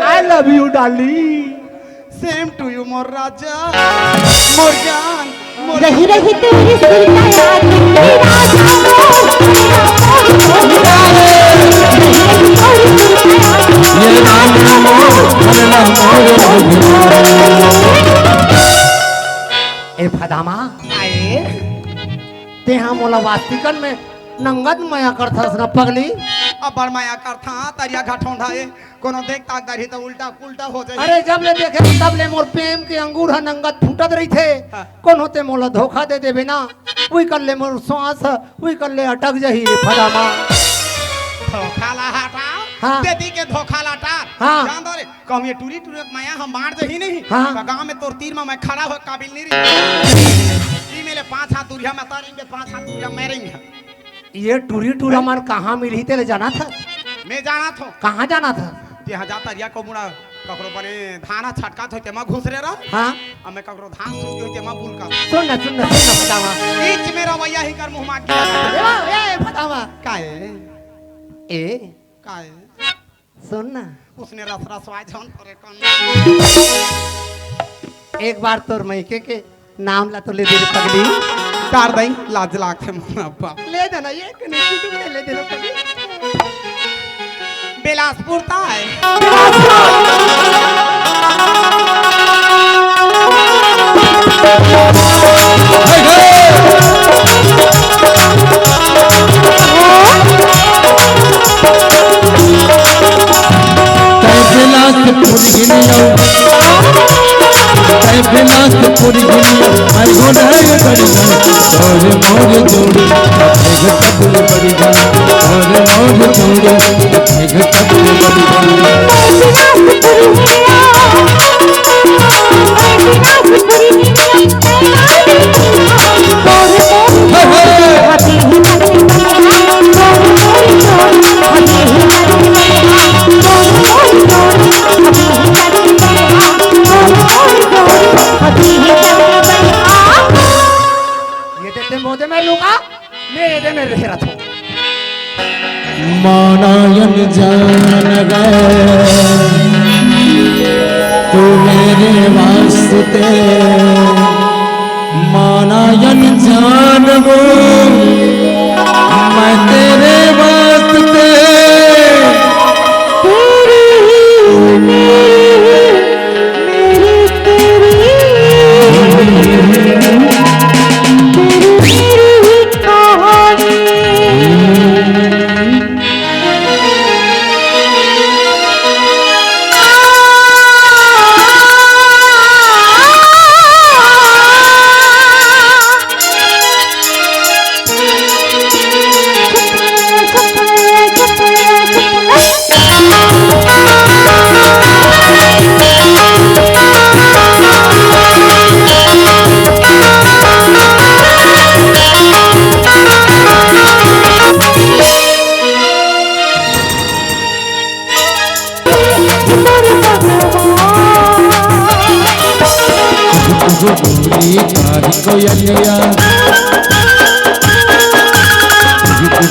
I love you darling same to you मोर राजा मोर जान मोर रही रही तेरी सुरता याद मेरी राजा ये रानी मोर बनना मोद मोदारा ए फदामा आए ते हम मोला वास्तिकन में नंगत माया करथस न पगली अब बरमाया करथा तरिया घाटोंढा है कोनो देखता दरही तो उल्टा उल्टा हो जाए अरे जब ले देखे तब ले मोर प्रेम के अंगूर ह नंगत फूटत रही थे हाँ। कौन होते मोला धोखा दे देबे ना वही कर ले मोर सांस वही कर ले अटक जही रे फदामा धोखा ला हटा हाँ। बेटी के धोखा लाटा हाँ। जान दो रे कहूँ ये टूरी टूरी माया हम मार दही नहीं हाँ। गांव में तोर तीर में मैं खड़ा हो काबिल नहीं रही ई मेरे 5 हाथ दूरिया में तारेंगे 5 हाथ दूरिया मारेंगे ये टूरी टूरा मार कहाँ मिली तेरे जाना था मैं जाना था कहाँ जाना था ते हजार तरिया को मुड़ा ककरो बने धाना छटका थे ते मैं घुस रे रहा हाँ अब मैं ककरो धान सूख गई ते मैं बुल का सुन फदामा बीच में रवैया ही कर मुंह मार के ए फदामा काहे ए काहे सुन ना उसने रस रसवाय झन करे कौन एक बार तोर मैके के नाम ला तो ले दे रे पगली कार दई लाज लाग थे मन अब्बा ले देना ये कने चुटू में ले देना पगली बिलासपुर ता है मैं बिलासपुर दुनिया मैं घोड़ाई बढ़िया और मोर जोड़ी एक कदम बढ़िया और मोर जोड़ी एक कदम बढ़िया ये देते मोदे में लूका मेरे दे में रह रहा मानायन जान गए तू मेरे वास्ते मानायन जान गो मैं तेरे वास्ते कोयलिया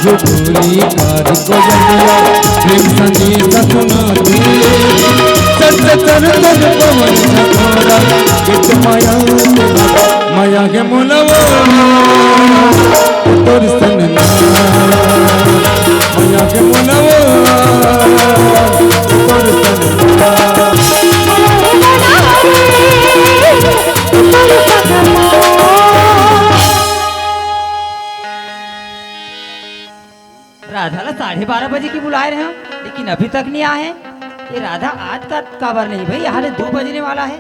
जो भूली कार कोयलिया प्रेम संगीत सुनाती चल चल चल पवन सखोरा कित माया माया के मुलवा तोर सनना माया के मुलवा तोर सनना राधा ला 12:30 बजे की बुलाए रहे हो लेकिन अभी तक नहीं आए। ये राधा आज तक खबर नहीं भाई, यहाँ 2 बजने वाला है।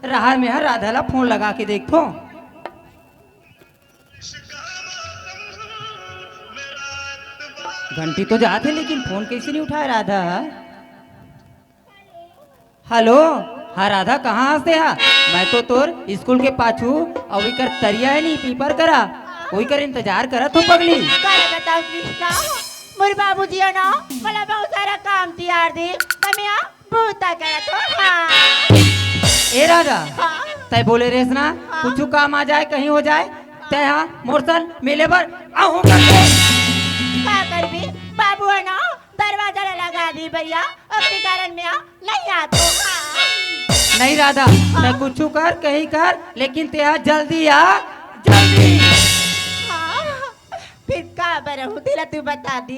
राह में हर राधा ला फोन लगा के देखो। घंटी तो जाते लेकिन फोन कैसे नहीं उठाया राधा। हेलो हाँ राधा कहाँ हंसते हा? मैं तो तोर स्कूल के पाछू अभी कर तरिया है नहीं पीपर करा वही कर इंतजार करा तो पगली। बताओ कृष्णा मोर बाबूजी है ना मला बहुत सारा काम तैयार दे मैं यहाँ भूता गया तो हाँ। ए राधा हाँ। तय बोले रेस ना हाँ। कुछ काम आ जाए कहीं हो जाए तय हाँ मोरसल मेले पर आहू करके क्या कर भी बाबू है ना दरवाजा लगा दी भैया अपने कारण में नहीं आ तो हाँ। नहीं राधा मैं कुछ कर कहीं कर लेकिन तेरा जल्दी आ जल्दी। फिर का बरहू तेरा तू बता दी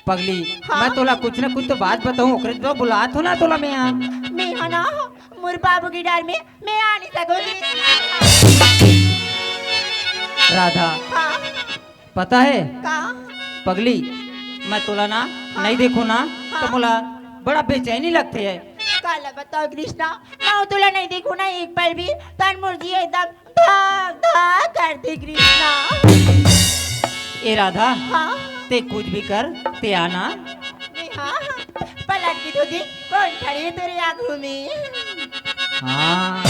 पगली हाँ? मैं तोला कुछ न कुछ तो बात बताऊं ओकरे तो बुलात हो ना तोला मैं यहाँ मैं है ना मोर बाबू की डर में मैं आ नहीं सकूंगी। राधा हाँ पता है का पगली मैं तोला ना नहीं देखो ना तो मोला बड़ा बेचैनी लगती है। काला बताओ कृष्णा मैं तुला नहीं देखू ना एक पल भी तन मुर्जी एकदम धक धक करती कृष्णा। ए राधा हाँ ते कुछ भी कर ते आना। हाँ पलट की तो देख कौन खड़ी है तेरे आंखों में। हाँ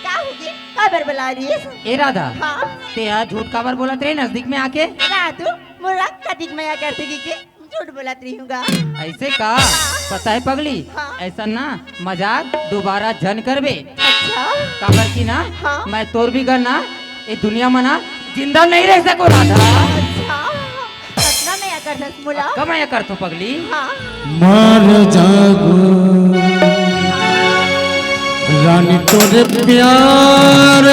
क्या होगी खबर बुला रही है। ए राधा हाँ ते यहाँ झूठ काबर बोला तेरे नजदीक में आके रातू मुरा कदिक मया करती कि झूठ बोलत रही हूँगा। ऐसे का पता है पगली हाँ। ऐसा ना मजाक दोबारा जन करबे अच्छा काबर की ना हाँ। मैं तोर भी ना ये दुनिया में ना जिंदा नहीं रह सको राधा। अच्छा कितना मया कर दस मुला कमाया कर तो पगली। हाँ मार जागो रानी तोरे प्यार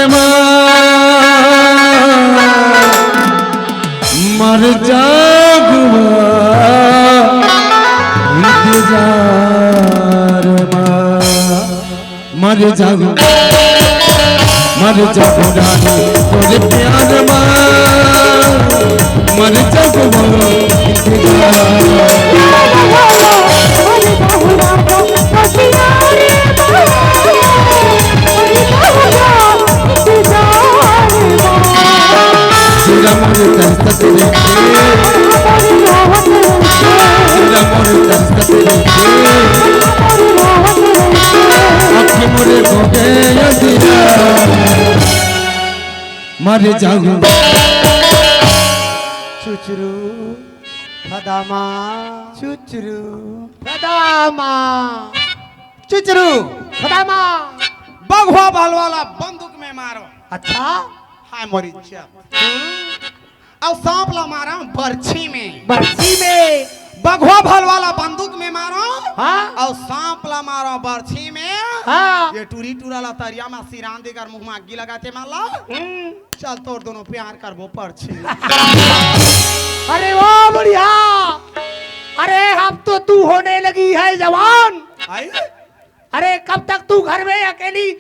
मर जागो इंतजार मर जागो रानी तोरे प्यार मर जागो इंतजार मर जाऊं चुचरू फदामा चुचरू फदामा चुचरू फदामा। बघवा बाल वाला बंदूक में मारो। अच्छा हाय मोरी और सांप ला मारा बर्छी में। बर्सी में बघवा भाल वाला बंदूक में मारो हाँ और सांप ला मारो बर्छी में। हाँ ये टूरी टूरा ला तरिया में सिरान देकर मुंह में आगी लगाते माला। चल तोड़ दोनों प्यार कर वो पर्ची। अरे वाह बढ़िया। अरे अब तो तू होने लगी है जवान। आई अरे कब तक तू घर में अकेली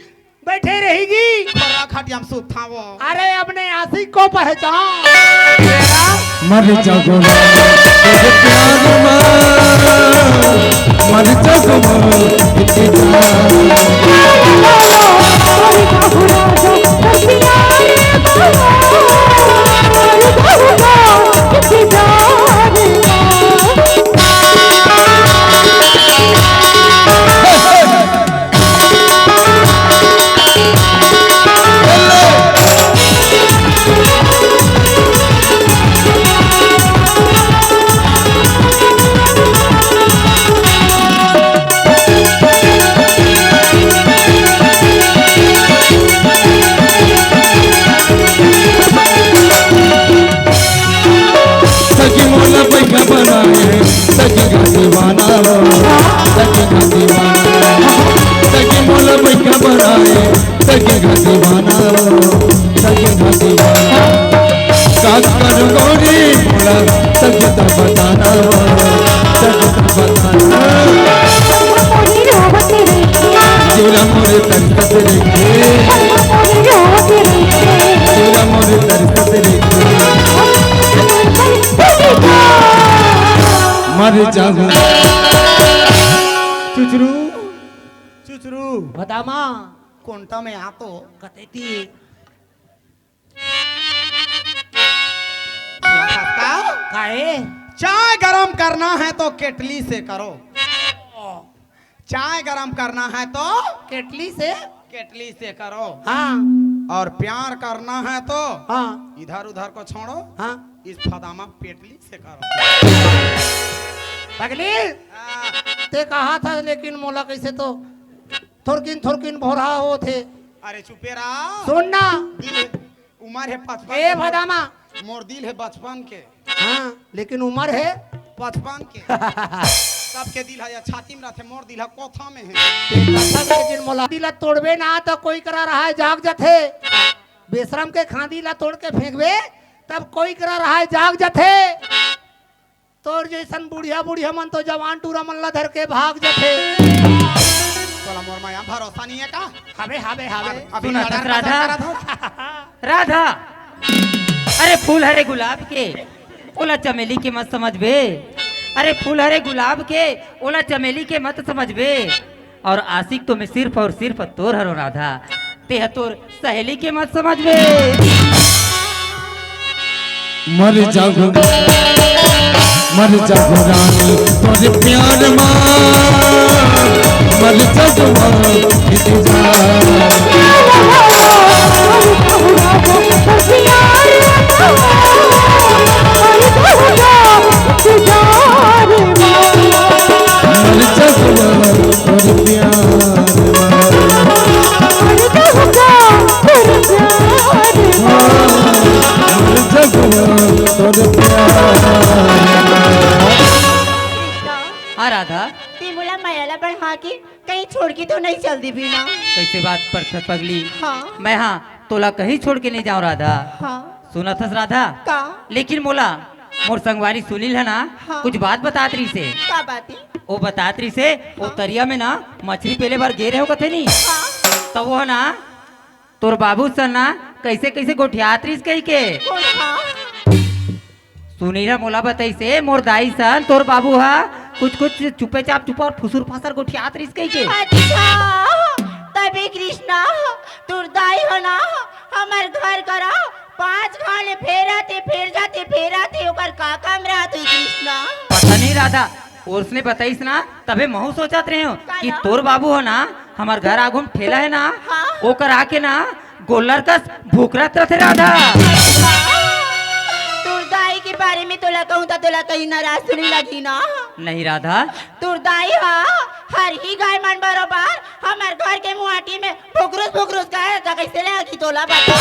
बैठे रहेगी? खरा खटिया में सुता वो। अरे अपने आशिक को पहचान। मर जाऊं तेरे प्यार में मर सगी मोला पैसा बनाए सगी का दीवाना सगी का दीवाना सगी मोला पैसा बनाए सगी का दीवाना सगी का दीवाना काज कर गोरी मोला सगी तो बताना सगी तो बताना जीरा मोरे तरसत रेखे जीरा मोरे तरसत रेखे मर जाऊं चुचरू चुचरू फदामा कोंटा में आ तो कतेती काहे? चाय गरम करना है तो केटली से करो। चाय गरम करना है तो केटली से केटली से करो। हाँ और प्यार करना है तो हाँ इधर उधर को छोड़ो। हाँ इस फदामा पेटली से करो। पगली ते कहा था लेकिन मोला कैसे तो थोरकिन थोरकिन भोरा हो थे। अरे चुपे रहा। सुनना उम्र है 55। ए भदामा मोर दिल है बचपन के। हाँ लेकिन उम्र है 55 के। सबके दिल है छाती में रहते, मोर दिल है कोथा में है। लेकिन मोला दिला तोड़बे ना तो कोई करा रहा है जाग जथे। बेशरम के खांदी ला तोड़ के फेंकबे तब कोई करा रहा है जाग जथे। तोर जैसन बुढ़िया बुढ़िया मन तो जवान टूरा मन ला धर के भाग जथे। तोला मोर माया भरोसा नहीं है का? हवे हवे हवे अभी सुना लड़ा था रहा राधा? था। राधा अरे फूल हरे गुलाब के ओला चमेली के मत समझ बे। अरे फूल हरे गुलाब के ओला चमेली के मत समझ बे। और आशिक तो मैं सिर्फ और सिर्फ तोर हरो राधा, ते तोर सहेली के मत समझ बे। मर जाऊं रानी तोरे प्यार मां मर जाऊं हाँ राधा ती बोला मायाला बढ़ा के कहीं छोड़ के तो नहीं चलती भी ना। कैसे बात पर पगली? हाँ मैं हाँ तोला कहीं छोड़ के नहीं जाऊं राधा। हाँ सुना था राधा? का लेकिन मोला मोर संगवारी सुनील है ना हाँ। कुछ बात बतात रही से। का बात है? वो बतात रही से वो तरिया में ना मछली पहले बार गे रहे हो कथे नहीं हाँ तो वो ना तोर बाबू सन ना कैसे कैसे गोठियात रही कही के कौन हाँ? सुनीला मोला बताई से मोर दाई सन तोर बाबू हा कुछ कुछ चुपे चाप चुपा और फुसुर फासर गोठियात रही कही के। अच्छा तबे कृष्णा तुरदाई हो ना हमार घर करा 5 घाले फेर जाते ओकर का काम रहते कृष्णा। पता नहीं राधा और उसने बताईस ना तबे महू सोचत रहे हो कि तोर बाबू हो ना हमार घर आगू में ठेला है ना हाँ। ओकर आके ना गोलर कस भूखरत रथे राधा। तुरदाई के बारे में तोला कहूँ तो तोला कहीं नाराज सुनी लगी ना। नहीं राधा, तुरदाई हाँ हर ही गाय मन बरोबर हमार घर के मुहाटी में भुकरुस गाय तो कैसे लगी तोला बता।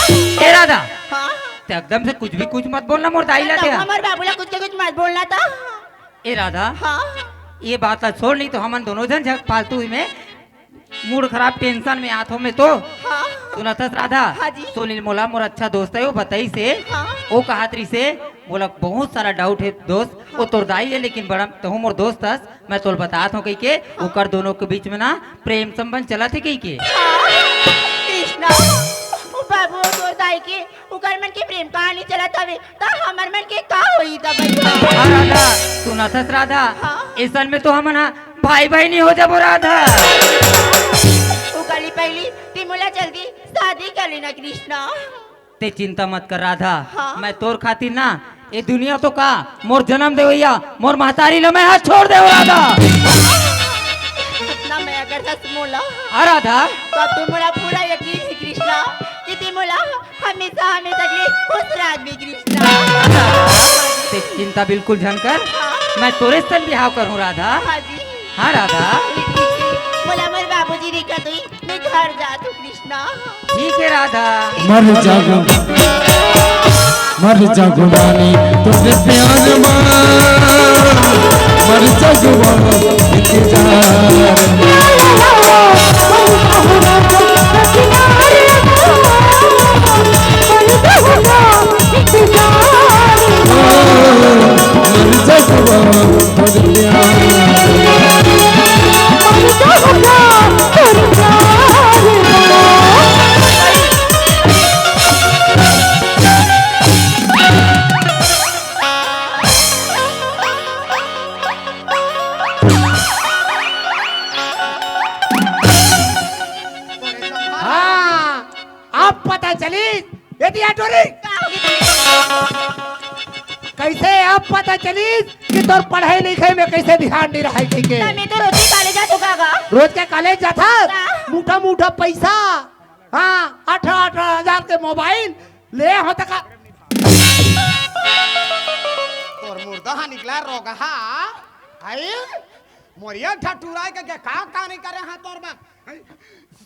ए राधा, हाँ ते एकदम से कुछ भी कुछ मत बोलना मोर दाई लाते। हमार बाबूला कुछ के कुछ मत बोलना था। ए राधा, हाँ ये बात ला छोड़, नहीं तो हमन दोनों जन झक फालतू में मूड खराब टेंशन में आथों में तो हाँ सुनतस राधा। हाँ जी। सुनील मोला मोर अच्छा दोस्त है, वो बताई से हाँ। वो कहातरी से बोला बहुत सारा डाउट है दोस्त, वो तोर दाई है लेकिन बड़ा तो मोर दोस्त हस, मैं तोल बतात हूँ कही के ओकर दोनों के बीच में ना प्रेम संबंध चला थे कही के। कृष्णा ओ बाबू तोर दाई के उकर मन के प्रेम कहानी चलत हवे त हमर मन के का होई त भैया। हाँ राधा, सुनतस राधा, हाँ। इस सन में तो हम ना भाई भाई नहीं हो जाबो राधा। उकली पहली तिमुला जल्दी शादी कर लेना कृष्णा। ते चिंता मत कर राधा, हाँ। मैं तोर खातिर ना ये दुनिया तो का मोर जन्म दे भैया मोर महतारी लो मैं हाथ छोड़ दे राधा। इतना मैं अगर सच मोला हाँ राधा, तो अब तिमुला पूरा यकीन है कृष्णा कि तिमुला हमेशा हमेशा के लिए खुश रही कृष्णा। ते चिंता बिल्कुल झन कर, हाँ। मैं तोरे सन बिहाव करूँ राधा। हाँ जी हाँ राधा, बोला मोर बाबूजी री का तुई मैं घर जा तू कृष्णा। ठीक है राधा। मर जगवानी तुझे प्यार मां, मर जगवानी इंतजार। मर जगवानी तुझे हाँ अब पता चली यदि टोरी कैसे अब पता चली कि तोर पढ़ाई लिखाई में कैसे ध्यान नहीं रहा है के मैं तो रोज कॉलेज जा चुका गा। रोज के कॉलेज जाता हाँ। मोटा मोटा पैसा हाँ 18,000 के मोबाइल ले होता का तोर मुर्दा निकला रोगा आई मोरिया ठटुराय के का नहीं करे हां तोर बा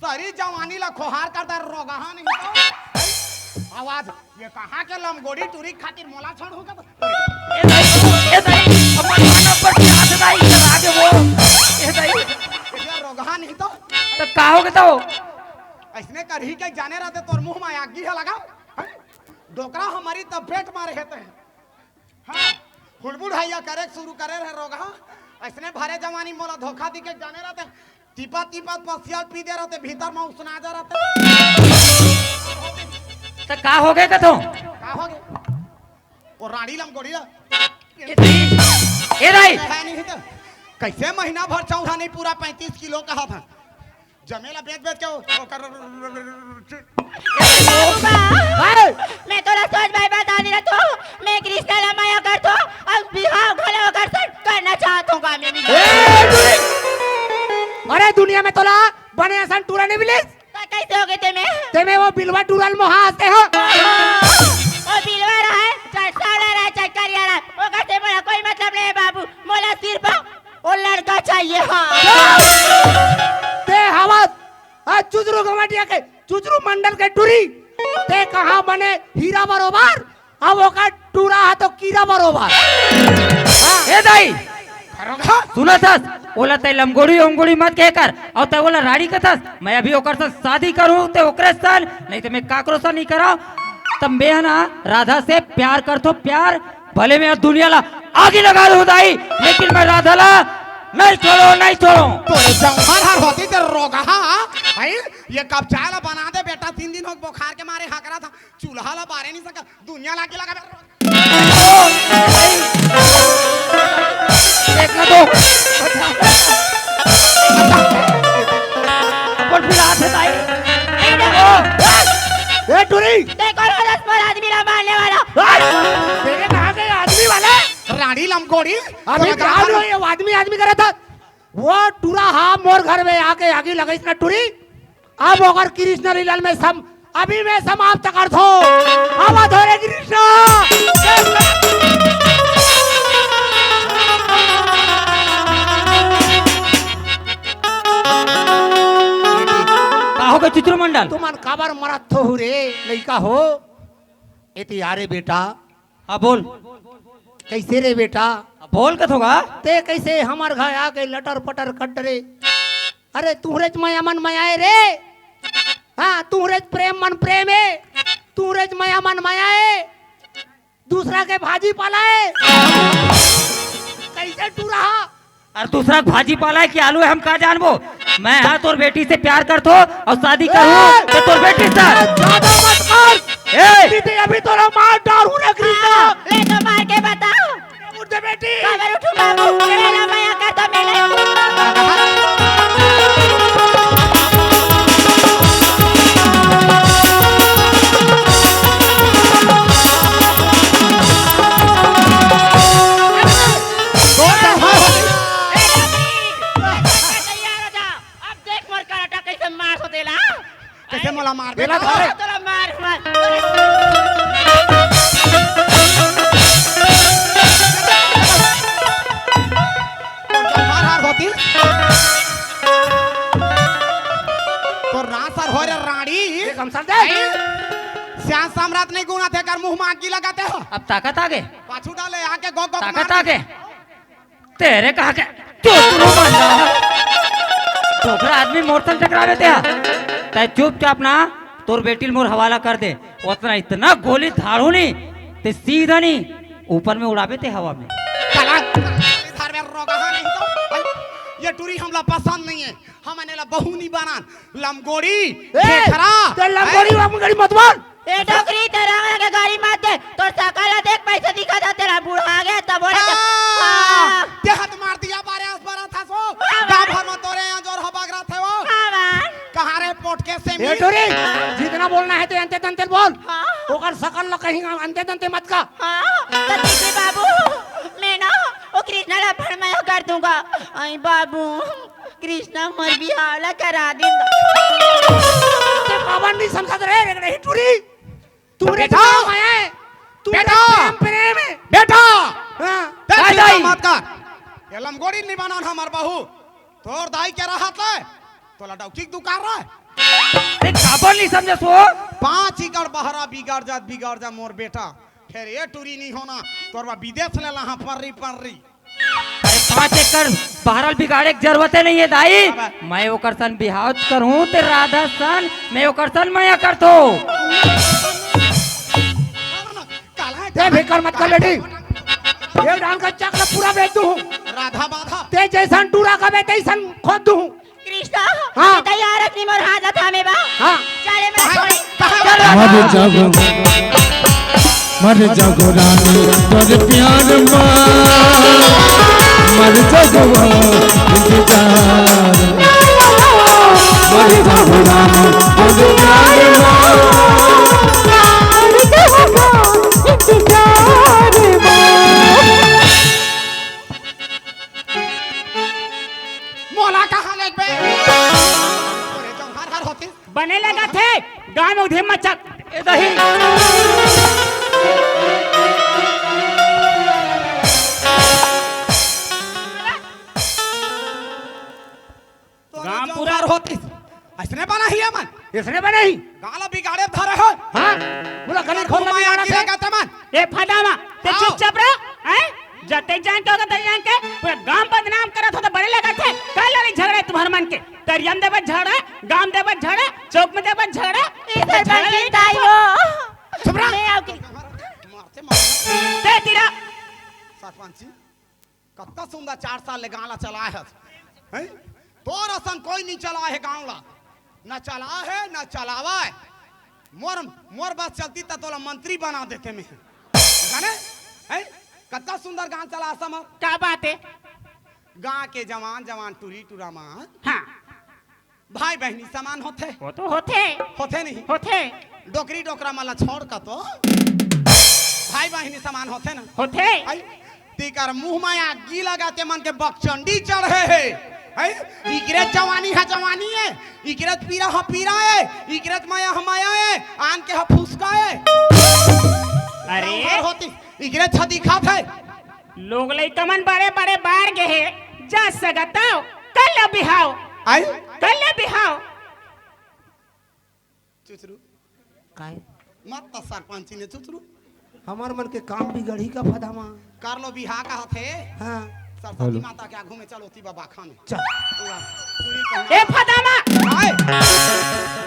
सारी जवानी ला खोहार करता रोगा नहीं तो आवाज ये कहां के लमगोड़ी टूरी खातिर मोला छोड़ होगा ए दाई अपन मानव पर हाथ दाई लगा दे वो। ए दाई ये रोगा नहीं तो का हो गया तो ऐसने करही के जाने रहते तोर मुंह में आगी है लगा डोकरा हमारी तबेट मारे हेते हां हुड़बुड़ हैया करे शुरू करे रहे रोगा ऐसने भारे जवानी मोला धोखा दी के जाने रहते टीपा टीपा पसियल पी दे रहते भीतर में उसना जा रहते तो का हो गया तो का हो गया वो रानी लमगोड़ी ए दाई नहीं तो कैसे महीना भर चौड़ा नहीं पूरा 35 किलो का था जमेला बेच बेच के ओकर मैं तो सोच भाई बता नहीं रहा तो मैं कृष्णा ला माया कर तो अब बिहार घोड़ा होकर सट करना चाहता हूँ मैं भी। अरे दुनिया में तोला बने आसान टूरा नहीं मिले तो कैसे हो गए ते में वो बिलवा टूरल मोहा आते हो ओ बिलवा रहा है चटकारा रहा है चटकारिया रहा है वो कहते मोला कोई मतलब नहीं है बाबू मोला सिर्फ वो लड़का चाहिए हाँ ते हवस आ चुजरू गमाटिया के चुजरू मंडल के टूरी ते कहां बने हीरा बरोबर अब ओका टूरा है तो कीड़ा बरोबर ए दाई सुना था ओला ते लमगोड़ी ओंगोड़ी मत कह कर और ते ओला राड़ी का मैं अभी ओकर से शादी करूं ते ओकरे सन नहीं तो मैं काकरो से नहीं कराओ तब मैं ना राधा से प्यार कर तो प्यार भले मैं दुनिया ला आगे लगा दू दाई लेकिन मैं राधा ला नहीं छोड़ो तोरे जंगल हर होती ते रोगा भाई ये कब चाय ला बना दे बेटा 3 दिन हो बुखार के मारे हकरा था चूल्हा ला बारे नहीं सका दुनिया लाके लगा देखना तो अपन फिर हाथ है दाई ए टूरी देखो रस पर आदमी ला मारने वाला तेरे कहां गए आदमी वाले रानी लमगोड़ी अभी कहां लो ये आदमी करे था वो टूरा हा मोर घर में आके आगे लगाई ना टूरी अब अगर कृष्ण लीलाल में सब अभी मैं समाप्त कर दो। आवाज हो रे कृष्णा। का हो गए चित्र मंडल? तुमन काबर मरत हो रे लइका हो? एती यारे बेटा। हाँ बोल। कैसे रे बेटा? बोल कत होगा? ते कैसे हमार घर आ गए लटर पटर कट रे? अरे तुहरेज माया मन माया रे। हाँ तुहरेज प्रेम मन प्रेम है, तुहरेज माया मन माया है, दूसरा के भाजी पाला है। कैसे तू रहा? अरे दूसरा भाजी पाला है कि आलू है हम कहा जानबो? मैं हाँ तोर बेटी से प्यार करतो और शादी करूँ तो तोर बेटी से। ज्यादा मत कर। दीदी अभी तो मार डालू रे कृष्णा। ले तो मार के बताओ। उठ दे बेटी। खबर उठू बाबू, मेरा माया का तो मिले। कैसे मोला मार बेला बेटा? धरे। तोरा मार हार हार होती तो रात सर हो रे रानी। हम सर दे श्याम सम्राट नहीं गुना थे कर मुंह में आग लगाते हो। अब ताकत आ गए, पाछू डाले आके गो गो ताकत आ गए। तेरे कहा के चित्र मंडल छोकरा आदमी मोटर टकरावे ते तय चुपचाप ना तोर बेटी मोर हवाला कर दे। उतना इतना गोली धाड़ू नहीं ते सीधा नहीं ऊपर में उड़ावे ते हवा में। चला इधर में रोगा नहीं तो भाई, ये टूरी हमला पसंद नहीं है। हमने ला बहू नहीं बना लमगोड़ी खेखरा ते लंगोड़ी वांगोड़ी मत बोल। ए डोकरी तेरा के गाड़ी मार दे। तो सकल देख पैसे दिखा था तेरा बूढ़ा आ गया तब बोले ते हाथ मार दिया बारे आस बारा था सो गांव भर में तोरे यहाँ जोर हबाग रहा थे वो कहाँ रे पोट के से ए टोरी जितना बोलना है तो अंते तंते बोल। हाँ। ओकर सकल ल कहीं अंते तंते मत का। तो दीदी बाबू मैं ना वो कृष्णा ला फरमाया कर दूंगा। आई बाबू कृष्णा मर भी हाला करा दूंगा। ते पावन नहीं समझ रे रे टोरी। तू रे बेटा। माया है, तू बेटा। प्रेम प्रेम है। बेटा हां ते दाई। मत कर। ये लमगोड़ी नहीं बना हमार बहू। तोर दाई के रहा था तो लटौटी दुकान रहा है। अरे काबर नहीं समझे सो? 5 एकड़ बहरा बिगाड़ जा मोर बेटा। फिर ये टूरी नहीं होना तोरवा विदेश ले ला पर्री पर्री। अरे 5 एकड़ बहरल बिगाड़े की जरूरत नहीं है दाई। मैं ओकर सन बिहाव करूं ते राधा सन मैं ओकर सन माया करतो। ते बेकार मत कर बेटी। ये डाल का चक्र पूरा बेच दूं। राधा बाधा ते जैसन टूरा का बे तैसन खोद दूं। कृष्णा हाँ। तैयार अपनी मोर हाथ था में बा। हां चले मैं छोड़ी। मर जागो रानी तोर प्यार मर जागो इंतजार मर जागो रानी तोर प्यार मोला कहाँ ले बे? अरे जो हर हर होती बने लगा थे गांव में उधे मचक। ए दही गाँव जो पूरा- हर होती ऐसने बना ही मन इसने बने ही। गाला बिगाड़े धरे हो। हां बोला गली खोल घुमाया लगा गिरे थे। का तमन ए फटावा ते आओ। चुपचाप रह हैं। जते जान के होगा ते जान के पूरा गांव बदनाम करत हो तो बड़े लगा थे। कल वाली झगड़े तुम्हार मन के तरियम देबत झगड़ा, गांव देबत झगड़ा, चौक में देबत झगड़ा। इधर बंदी ताई हो। चुप रह। मैं आओ के मारते मारते ते तेरा सरपंच जी कत्ता सुंदर 4 साल ले गाला चला है हैं? तोर असन कोई नहीं चला है गाँव ला न चला है न चलावा है। मोर मोर बस चलती तो तोला मंत्री बना देते में जाने हैं? कत्ता सुंदर गाँव चला सम क्या बात है? गाँव के जवान जवान टूरी टूरा मान हाँ भाई बहनी समान होते वो तो होते होते नहीं होते डोकरी डोकरा माला छोड़ का तो भाई बहनी समान होते ना होते। तीकर मुंह माया गी लगाते मन के बकचंडी चढ़े है इकरत जवानी है इकरत पीरा है इकरत माया हमाया है आन के फुसका है अरे होती इकरत छदी खात है लोग लइकमन बड़े बड़े बार गए जा सकताओ कल बिहाओ आई चुचरू काय मत तो सरपंच ने चुचरू हमार मन के काम बिगड़ी का फदामा कर लो बिहा का थे हाँ सरस्वती माता के आगू में चलो ती बाबा खाने चल ए फदामा आए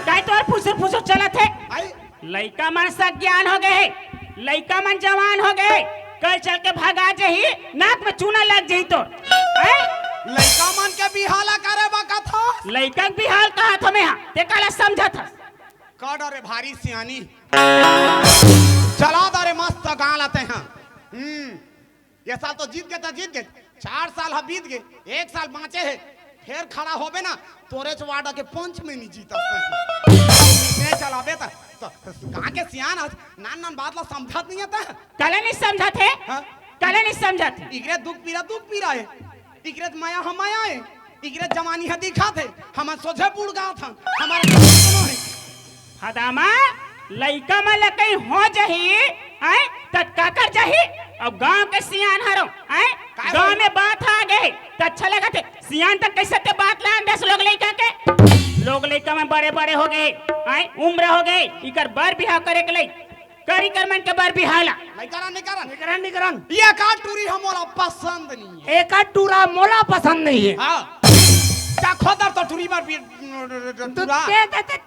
काय तोर फुसर चलत है आई लइका मन सज्ञान हो गए लइका मन जवान हो गए कल चल के भागा जही नाक में चूना लग जही तो लइका मन के बिहाला करे बका था लइका के बिहाल कहा था मैं ते काला समझा था का डरे भारी सियानी चला दारे मस्त गाल आते हैं ये साल तो जीत गए 4 साल बीत गए 1 साल बाँचे है फिर खड़ा होबे ना तोरे चवाड़ा के पंच में नहीं जीता नहीं चला बेटा तो कहाँ के सियान नान बात ला समझत नहीं आता कल नहीं समझा थे हाँ? कल नहीं समझा थे इकरे दुख पीरा है इकरे माया हमाया है इकरे जवानी है दिखा थे हम सोझे बुड़ गया था हमारे है फदामा लइका मन कहीं हो जही आए तत का कर जही अब गांव के सियान हरो आए गांव में बात आ गई तो अच्छा लगा थे सियान तक कैसे ते बात ला 10 लोग लइका के लोग लइका में बड़े हो गए आए उम्र हो गई इकर बर बिहाव करे के लई करी कर मन के बर बिहाला नहीं करन ये का टूरी हमरा पसंद नहीं है एक टूरा मोला पसंद नहीं है हां का खोदर तो टूरी बार टूरा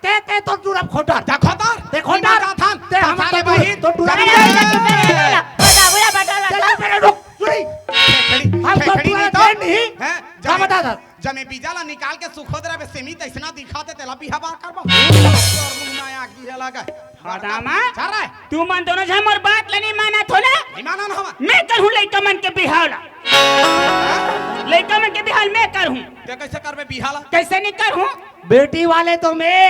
ते तो टूरा खोटर जा खोदर ते खोदर का था ते हम साले भाई तो टूरा चला मेरे रुक चुरी हम तो टूरा नहीं हैं क्या बता था जमे बीजाला निकाल के सुखोदरा में सेमी तैसना दिखाते तेला बिहा बार करबो और मुंह में आग दिया लगा फदामा चल रहा है तू मन दोनों झमर बात लेनी माना थो ना नहीं माना ना हम मैं करहूं लइका मन के बिहावला लइका मन के बिहाल मैं करहूं ते कैसे करबे बिहाला कैसे नहीं करहूं बेटी वाले तो मैं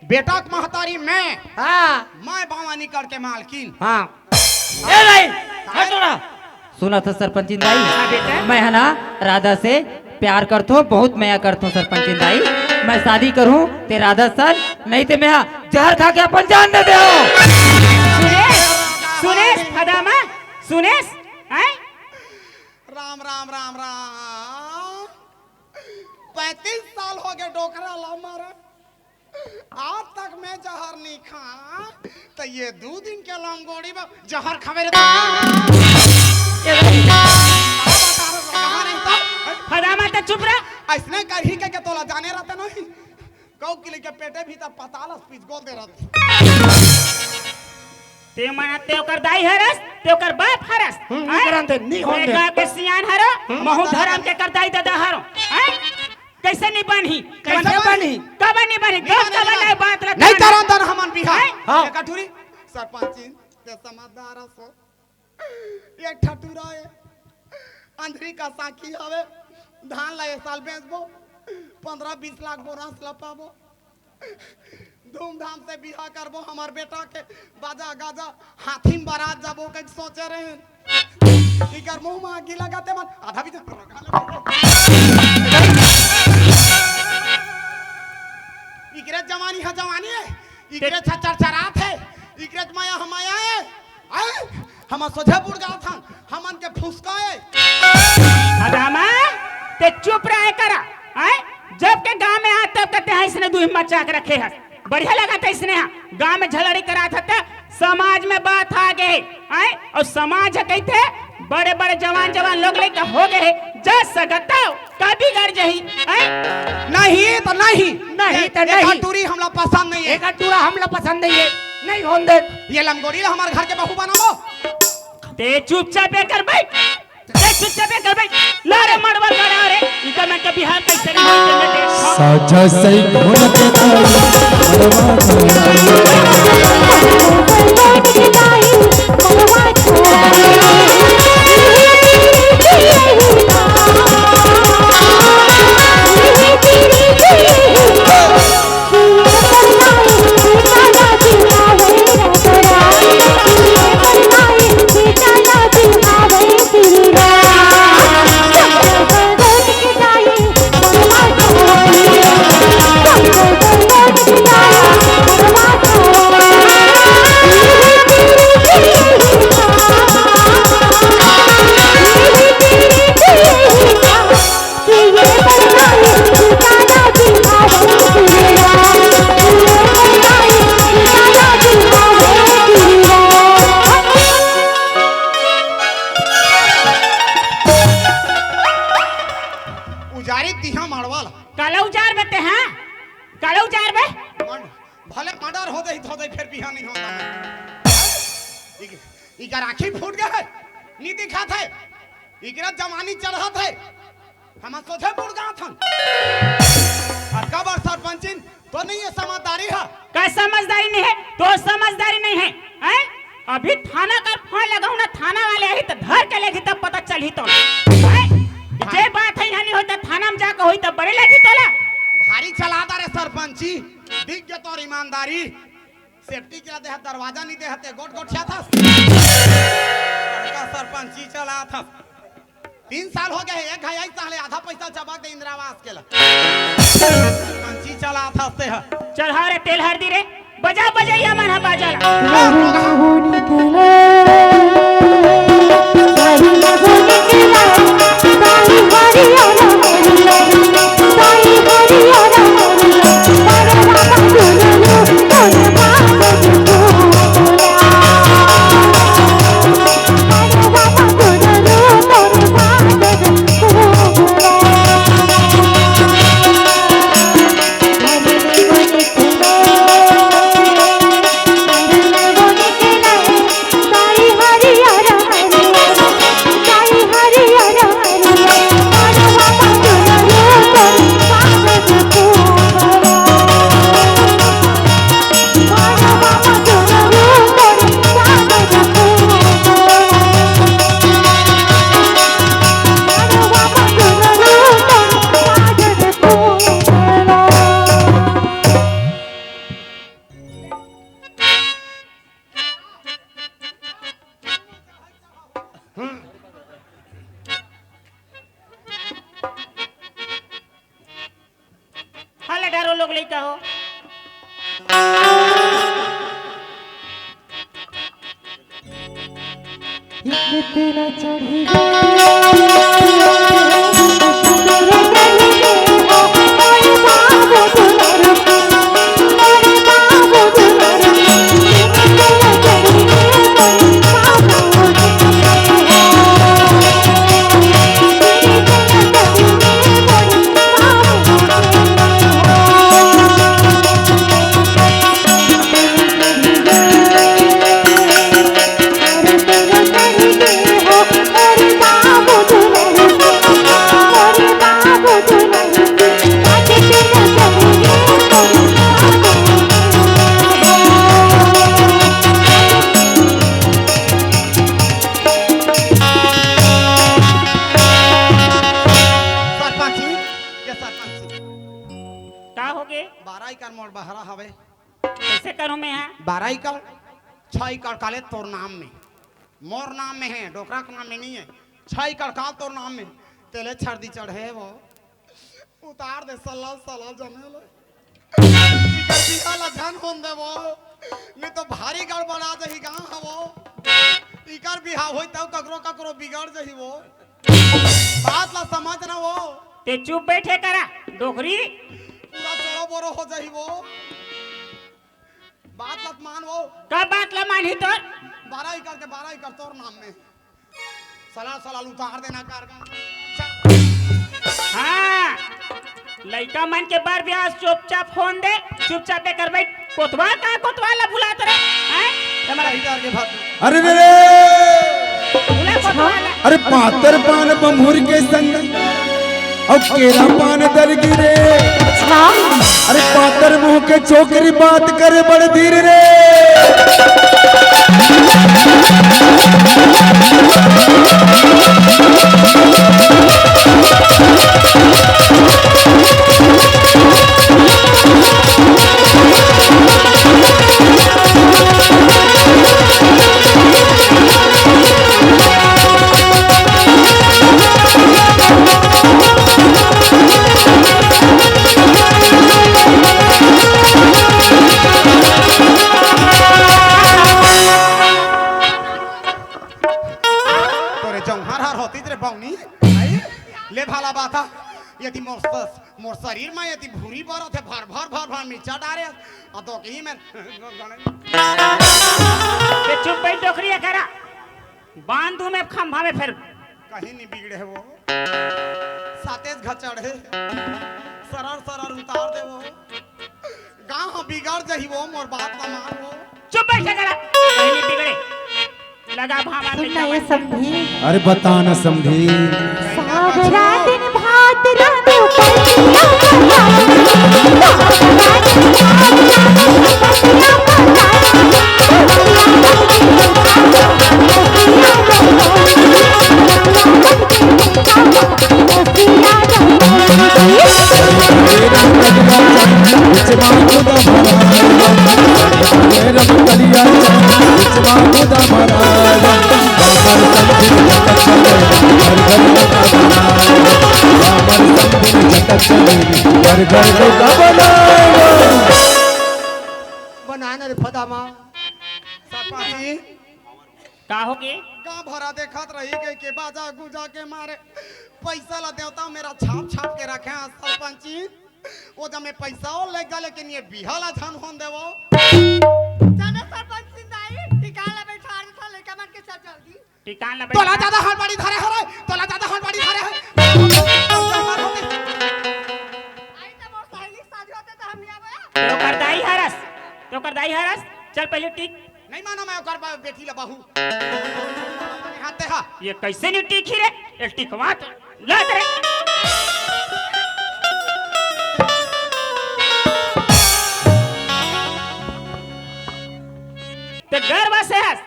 बेटा के महतारी मैं हाँ मैं बावानी करके मालकिन हाँ ए भाई हटोड़ा सुना था सरपंच हाँ दाई बेटा। मैं है ना राधा से प्यार करता हूँ बहुत मैं करता हूँ सरपंच दाई मैं शादी करूँ ते राधा सर नहीं ते मैं जहर खा के अपन जान दे दे सुनेश फदामा सुनेश हैं राम 35 साल हो गए डोकरा ला मारा आज तक मैं जहर नहीं खा तो ये 2 दिन के लंगोड़ी में जहर खावे फदामा तो चुप रहा ऐसने करही के तोला जाने रहते नहीं कौ किले के पेटे भी तब पतालस पीछ गोल दे रहते ते मना ते ओकर दाई हरस ते ओकर बाप हरस नहीं होंगे गांव के सियान हरो महू धरम के कर दाई दादा हरो हैं कैसे नहीं बनी कैसे बनी? कब नहीं बनी गांव का बनाए बात रख नहीं करन दन हमन बिहार हाँ। ये कठुरी सरपंच के समझदार सो ये ठठुरा है अंधरी का साखी हवे धान ला एक साल बेचबो 15-20 लाख बोनस ला पाबो धूमधाम से बिहा करबो हमार बेटा के बाजा गाजा हाथी में बारात जाबो के सोचे रहे इकर मुंह में आगी लगाते मन आधा भी इकरे जवानी है इकरे चरचरात है इकरे माया हमाया है आए हम सोझे बुड़ गया था हमन के फुसका है फदामा ते चुप रहे करा हैं जब के गांव में आ तब कहते हैं इसने दू हिम्मत चाक रखे है बढ़िया लगा था इसने गांव में झलड़ी करा था समाज में बात आ गई हैं और समाज है कहते बड़े बड़े जवान लोग लेके हो गए जा सकता कभी कर जही नहीं तो नहीं नहीं टूरी हमला पसंद नहीं है एक टूरा हमला पसंद नहीं है नहीं होंगे ये लंगोड़ी हमारे घर के बहू बनाबो ते चुपचाप कर बैठ ते चुपचाप कर बैठ लारे मरवा करा रे इधर मैं के बिहार कैसे नहीं होई ते देखो साजा सही ढोल के Thank you. काला उजार में ते हैं काला उजार में भले मर्डर हो दे फिर भी नहीं होता इकर आँखी फूट गया है नहीं दिखा थे इकरा जवानी चढ़ा थे हम सोचे बुड़ गया था कब सरपंचिन तो नहीं है समझदारी है क्या समझदारी नहीं है तो समझदारी नहीं है हैं? अभी थाना का फोन लगाऊ ना थाना वाले आई तो धर के लेगी तब पता चली तो जे बात है यहाँ नहीं होता थाना में जाकर हुई तब बड़े लगी तोला भारी चलाता रे सरपंची दिख गया तो ईमानदारी सेफ्टी के दे दरवाजा नहीं देते गोट गोट था सरपंची चला था 3 साल हो गए एक घाई साले आधा पैसा चबा दे इंदिरा आवास के सरपंची चला था से चल हारे तेल हर दी रे बजा बजाइया मन बाजा हाले डारो लोग लेका हो तेरा चढ़ी कैसे करूं मैं यहाँ 12 एकड़ 6 एकड़ काले तोर नाम में मोर नाम में है डोकरा के नाम में नहीं है 6 एकड़ काल तोर नाम में तेले छर्दी चढ़े वो उतार दे सलाह जने ले धन होन दे वो नहीं तो भारी गड़बड़ा जही गांव हवो इकर बिहाव होई तब ककरो बिगड़ जही वो बात ला समझ ना वो ते चुप बैठे करा डोकरी पूरा चोरो बोरो हो जही वो बात लत मान वो का बात ला मानी तो 12 एकड़ तोर नाम में सलाल उतार देना कार हाँ लड़का मन के बार ब्याह चुपचाप फोन दे चुपचाप कर बैठ कोतवा ला बुलात रे हैं अरे रे बुला कोतवा ला अरे पातर पान बमहुर के संग और केरा पान दर गिरे अरे पातर मुंह के छोकरी बात करे बड़ धीरे रे ले भाला बात यदि मोर शरीर में यदि भूरी बरत है भर मिर्चा डारे और तो कहीं में ते चुप बैठ डोकरी करा बांधू में खंभा में फिर कहीं नहीं बिगड़े है वो सातेज घचड़ है सरर सरर उतार दे वो गांव बिगड़ जही वो मोर बात ना मान वो चुप बैठ जरा पहले बिगड़े लगा भावा सुनना ये समझी अरे बता न समझी सावरा दिन भात रानी बनाना रे फदामा सरपंच का होगे गांव भरा देखत रही गई के बाजा गुजा के मारे पैसा ला देवता मेरा छाप छाप के रखे हैं सरपंच वो जब मैं पैसा और ले जा लेकिन ये बिहाला धन होन देवो जाने सरपंच सिंधाई टिकाला बैठा रहा था लेके मन के चल जल्दी टिकान ला तोला ज्यादा हड़बड़ी धरे हो रे तोला ज्यादा हड़बड़ी धरे है आई तो मोर सहेली के शादी होते तो हम नहीं आवे तो कर दाई हरस चल पहले टिक नहीं मानो मैं ओकर बेटी ला बहू हाथे हा ये कैसे नहीं टिकी रे ये टिकवा तो ला रे तो गर्व से हस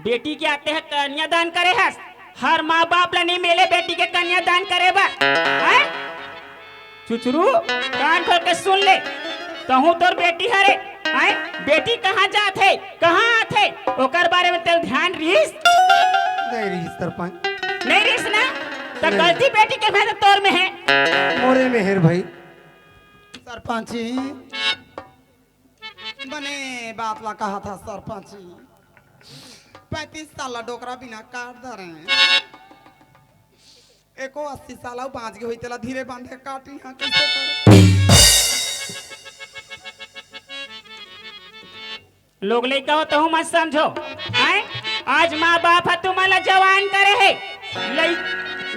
बेटी के आते हैं कन्यादान करे हस हर माँ बाप ला नहीं मिले बेटी के कन्यादान करे बा हैं चुचरू कान खोल के सुन ले कहूँ तोर बेटी हरे हैं बेटी कहाँ जात है कहाँ आते ओकर बारे में तेल ध्यान रहीस नहीं रही सरपंच नहीं रहीस ना तो गलती बेटी के में तोर में है मोरे मेहर भाई सरपंच बने बात ला कहा था सरपंच 35 साल डोकरा बिना काट दे रहे एको 80 साल बाँच गए हुई तेला धीरे बांधे काटी हाँ कैसे करे लोग लइका हो तो मत समझो हैं आज माँ बाप है तुम्हारा जवान करे है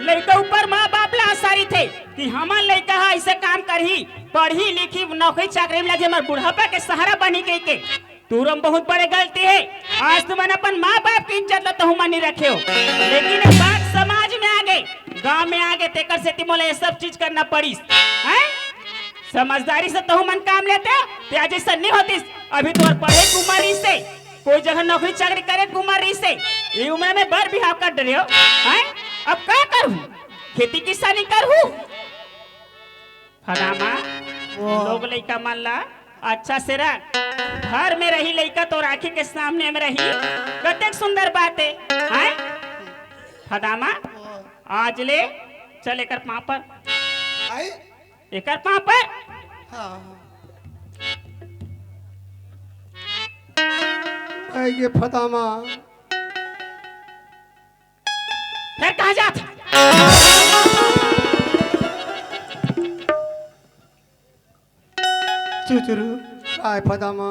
लइका ऊपर माँ बाप ला आसारी थे कि हमार लइका है ऐसे काम करही पढ़ी लिखी नौकरी चाकरी में लगे हमारे बुढ़ापा के सहारा बनी गई के तुरम बहुत बड़े गलती है आज तुम अपन माँ बाप की इज्जत तो हम नहीं रखे हो लेकिन बात समाज में आ गए गांव में आ गए तेकर से तिमोला ये सब चीज करना पड़ी हैं समझदारी से तो मन काम लेते ते आज ऐसा नहीं होती अभी तो पढ़े कुमारी से कोई जगह नौकरी चाकरी करे कुमारी से ये उम्र में बर बिहाव कर रहे हो हैं अब क्या करूं खेती किसानी करूं फलामा लोग लइका मन ला अच्छा से रख घर में रही लइका तो राखी के सामने में रही कतेक सुंदर बात है हैं फदामा आज ले चल एकर पापड़ आई एकर पापड़ हाँ आई ये फदामा फिर कहाँ जाता चुचुरु आय फदामा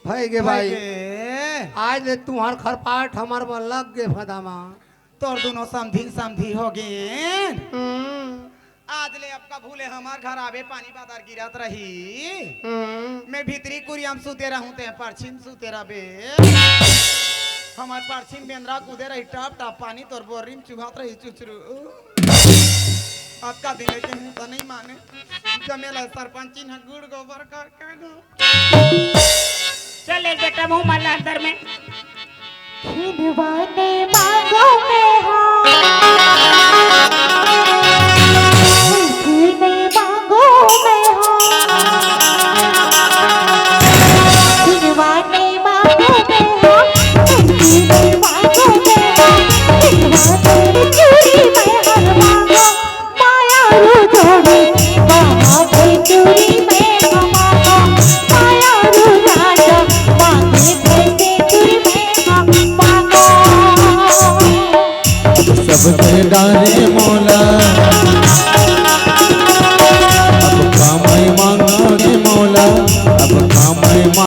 भाई गे भाई आज ले तुम्हार खरपाट हमार में लग गे फदामा तोर दोनों समझी समझी हो गए आज ले आपका भूले हमार घर आवे पानी बादर गिरत रही मैं भीतरी कुरियम सुते रहूं ते पश्चिम सुते रहे हमार पश्चिम बेंद्रा कूदे रही टप टप पानी तोर बोरिंग चुहात रही चुचरू आपका दिन के तो नहीं माने जमेला सरपंची ने गुड़ गोबर कर के चल एक बेटा मुंह मारना अंदर में खिलवाने मांगो में हो खिलने मांगो में हो खिलवाने मांगो में हो खिलने मांगो में हो खिलवाने चूड़ी में हर मांगो माया रू जोड़े वहाँ पे चूड़ी में हम मांगो माया रू राजा मांगे पैसे चूड़ी में हम मांगो सबके डारे मोर